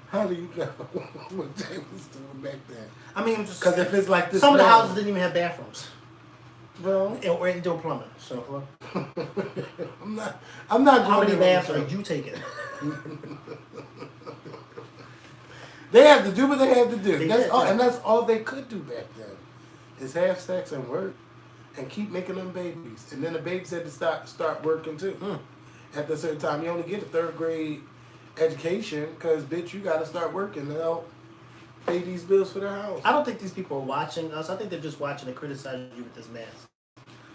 How do you know what they was doing back then? I mean, just because if it's like this, some of the houses didn't even have bathrooms. Well, or indoor plumbing. So I'm not. How many baths are you taking? They have to do what they have to do. And that's all they could do back then, is have sex and work, and keep making them babies. And then the babies had to start working too. At the certain time, you only get a 3rd grade education because bitch, you got to start working to help pay these bills for the house. I don't think these people are watching us. I think they're just watching and criticizing you with this mask.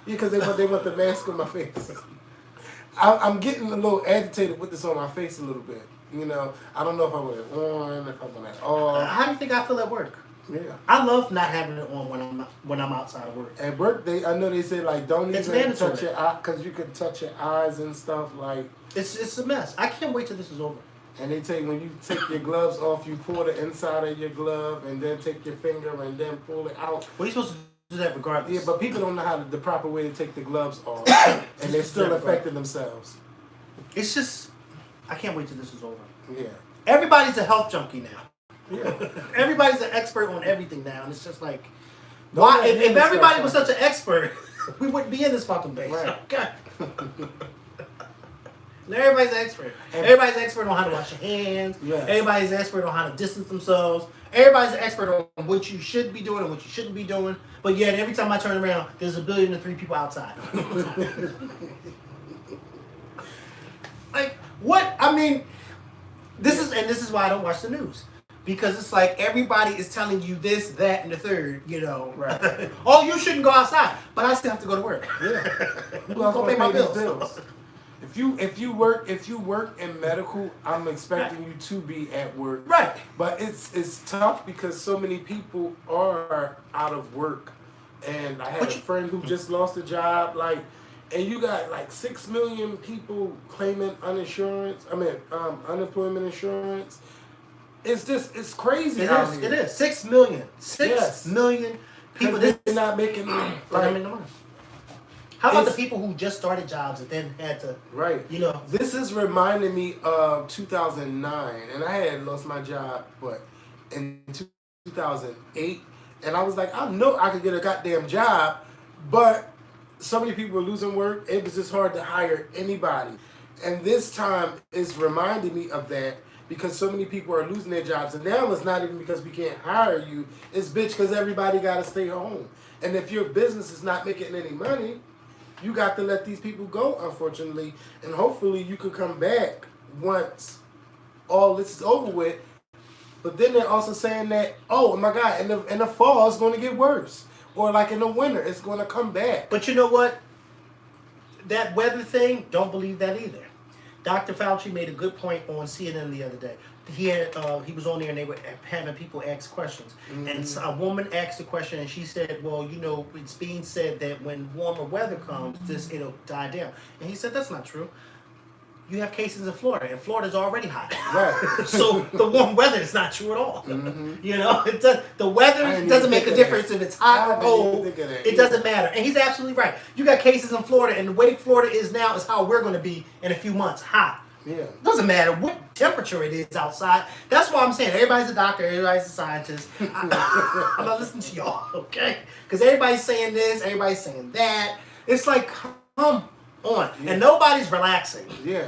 Yeah, because they want the mask on my face. I'm getting a little agitated with this on my face a little bit. I don't know if I want it on, if I want it off. How do you think I feel at work? Yeah, I love not having it on when I'm outside of work. At work, I know they say like don't even touch your eye because you can touch your eyes and stuff like. It's a mess. I can't wait till this is over. And they tell you when you take your gloves off, you pull the inside of your glove and then take your finger and then pull it out. Well, you're supposed to do that regardless. Yeah, but people don't know the proper way to take the gloves off, and they're still affecting themselves. It's just, I can't wait till this is over. Yeah. Everybody's a health junkie now. Yeah. Everybody's an expert on everything now, and it's just like, why? If everybody was such an expert, we wouldn't be in this fucking base. Right. Okay. Everybody's an expert. Everybody's an expert on how to wash your hands. Yes. Everybody's an expert on how to distance themselves. Everybody's an expert on what you should be doing and what you shouldn't be doing. But yet, every time I turn around, there's 1,000,000,003 people outside. Like, what? I mean, this is why I don't watch the news. Because it's like everybody is telling you this, that, and the third, Right. Oh, you shouldn't go outside. But I still have to go to work. Yeah. Who's gonna pay my bills? If you work in medical, I'm expecting you to be at work. Right. But it's tough because so many people are out of work. And I had a friend who just lost a job, and you got 6 million people claiming unemployment insurance. It's crazy. It is. 6 million. 6 million people. They're not making money. How about the people who just started jobs and then had to, right? This is reminding me of 2009, and I had lost my job, in 2008, and I was like, I know I could get a goddamn job, but so many people were losing work. It was just hard to hire anybody, and this time it's reminding me of that because so many people are losing their jobs, and now it's not even because we can't hire you. It's because everybody got to stay home, and if your business is not making any money, you got to let these people go, unfortunately, and hopefully you could come back once all this is over with. But then they're also saying that, oh my God, in the fall it's going to get worse, or like in the winter it's going to come back. But you know what? That weather thing, don't believe that either. Dr. Fauci made a good point on CNN the other day. He was on there and they were having people ask questions. And a woman asked a question and she said, well, you know, it's being said that when warmer weather comes, it'll die down. And he said, that's not true. You have cases in Florida, and Florida's already hot. Right. So the warm weather is not true at all. You know, the weather doesn't make a difference if it's hot or cold. It doesn't matter. And he's absolutely right. You got cases in Florida, and the way Florida is now is how we're going to be in a few months, hot. Yeah. Doesn't matter what temperature it is outside. That's why I'm saying everybody's a doctor, everybody's a scientist. I'm not listening to y'all, okay? Because everybody's saying this, everybody's saying that. It's like, come on. And nobody's relaxing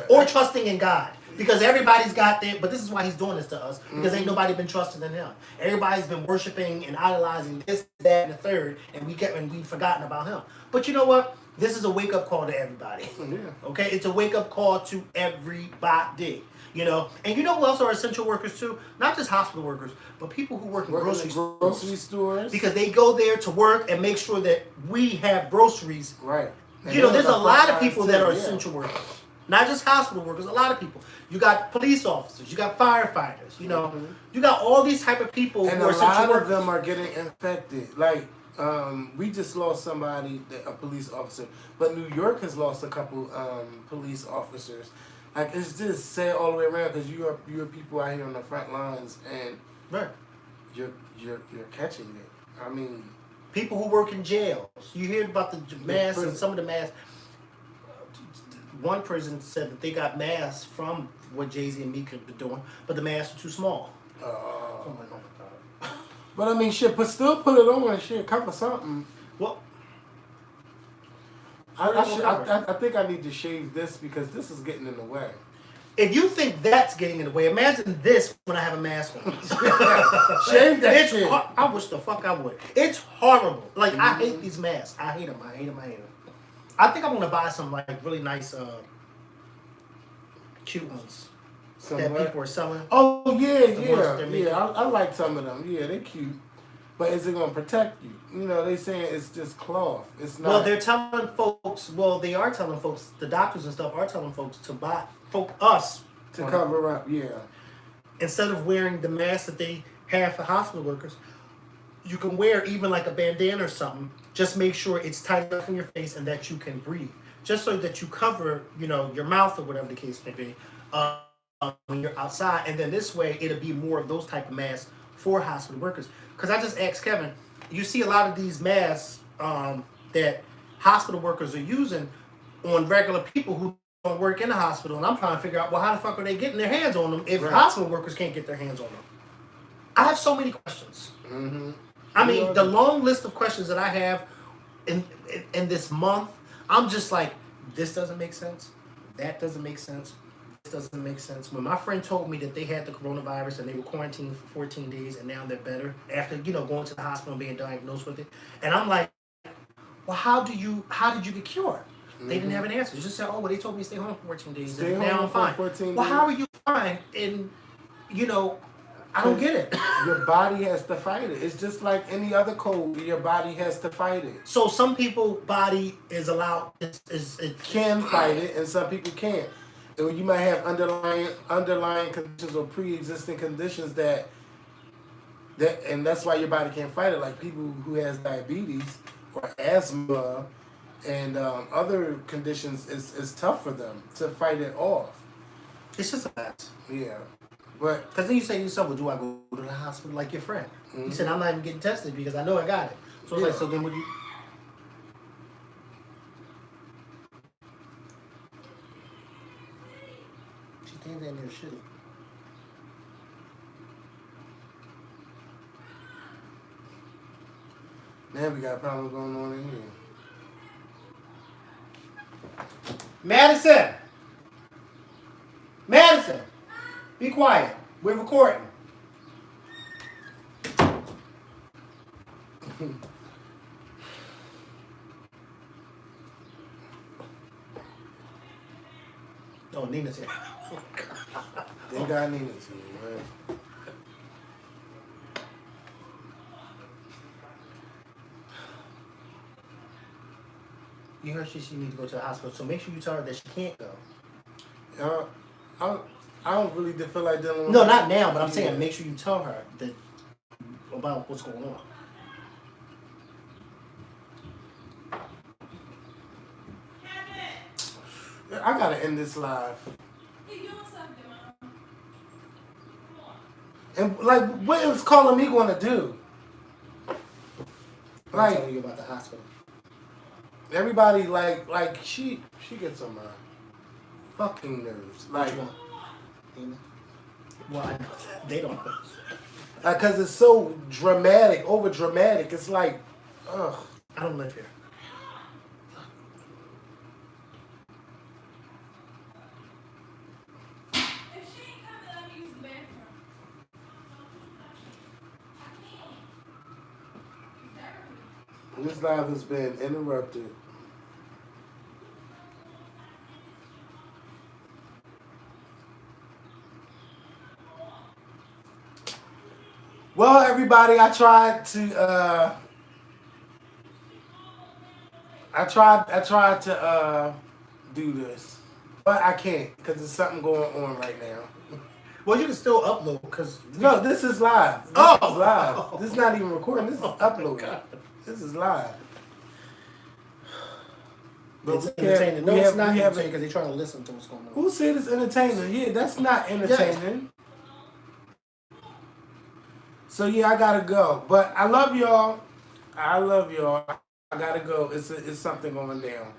or trusting in God. Because everybody's got that, but this is why he's doing this to us. Because ain't nobody been trusting in him. Everybody's been worshiping and idolizing this, that, and the third, and we've forgotten about him. But you know what? This is a wake-up call to everybody. Okay? It's a wake-up call to everybody. You know? And you know who else are essential workers too? Not just hospital workers, but people who work in grocery stores. Because they go there to work and make sure that we have groceries. Right. You know, there's a lot of people that are essential workers. Not just hospital workers, a lot of people. You got police officers, you got firefighters, you know. You got all these type of people and who are essential workers. And a lot of them are getting infected. Like, we just lost somebody, a police officer. But New York has lost a couple police officers. Like, it's just sad all the way around because you're people out here on the front lines and you're catching it. I mean... People who work in jails. You hear about the masks and some of the masks. One prison said that they got masks from what Jay-Z and Meek have been doing, but the masks are too small. Oh my God. But I mean, shit, but still put it on and shit, cover something. Well, I think I need to shave this because this is getting in the way. If you think that's getting in the way, imagine this when I have a mask on. Shave that shit. I wish the fuck I would. It's horrible. Like, I hate these masks. I hate them. I think I'm going to buy some, like, really nice, cute ones that people are selling. Oh, yeah. I like some of them. Yeah, they're cute. But is it going to protect you? You know, they saying it's just cloth. It's not. Well, they're telling folks, they are telling folks, the doctors and stuff are telling folks to buy, us. To cover up, Instead of wearing the mask that they have for hospital workers, you can wear even like a bandana or something. Just make sure it's tight enough in your face and that you can breathe. Just so that you cover, you know, your mouth or whatever the case may be when you're outside. And then this way, it'll be more of those type of masks for hospital workers. Because I just asked Kevin, you see a lot of these masks that hospital workers are using on regular people who don't work in the hospital. And I'm trying to figure out, well, how the fuck are they getting their hands on them if hospital workers can't get their hands on them? I have so many questions. I mean, the long list of questions that I have in this month, I'm just like, this doesn't make sense. That doesn't make sense. This doesn't make sense. When my friend told me that they had the coronavirus and they were quarantined for 14 days and now they're better after, you know, going to the hospital and being diagnosed with it. And I'm like, well, how did you get cured? They didn't have an answer. They just said, oh, well, they told me to stay home for 14 days. And now I'm fine. Well, how are you fine? And, you know, I don't get it. Your body has to fight it. It's just like any other cold. Your body has to fight it. So some people's body is allowed, it can fight it, and some people can't. And you might have underlying conditions or pre-existing conditions that, and that's why your body can't fight it. Like people who has diabetes or asthma and other conditions, it's tough for them to fight it off. It's just a mess. Yeah. But because then you say to yourself, well, do I go to the hospital like your friend? You said, I'm not even getting tested because I know I got it. So it's like, so then would you? She stands in there shitty. Now we got a problem going on in here. Madison! Be quiet. We're recording. Oh, Nina's here. They got Nina's here, man. You heard she needs to go to the hospital, so make sure you tell her that she can't go. I don't really feel like dealing with No, her. not now, but I'm saying make sure you tell her that about what's going on. I gotta end this live. And like, what is calling me gonna do? I'm Like, telling you about the hospital. everybody like she gets on my fucking nerves. Like, What you want? Well, I know they don't know. cause it's so dramatic, over dramatic. It's like, ugh. I don't live here. This live has been interrupted. Well, everybody, I tried to do this, but I can't because there's something going on right now. Well, you can still upload because No, this is live. This is live. This is not even recording. This is uploading. This is live. But it's we can't- entertaining. No, we it's have- not we have- entertaining because they're trying to listen to what's going on. Who said it's entertaining? Yeah, that's not entertaining. So yeah, I gotta go. But I love y'all. I love y'all. I gotta go. It's something going down.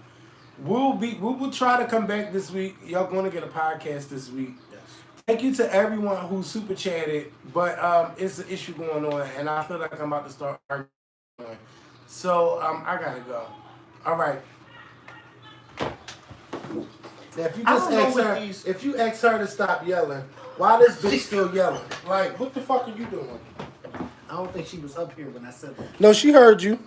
We will try to come back this week. Y'all gonna get a podcast this week. Yes. Thank you to everyone who super chatted. But it's an issue going on, and I feel like I'm about to start arguing. So I gotta go. All right. Now, if you I just don't know ask what her, these- if you ask her to stop yelling, why this bitch still yelling? Like, what the fuck are you doing? I don't think she was up here when I said that. No, she heard you.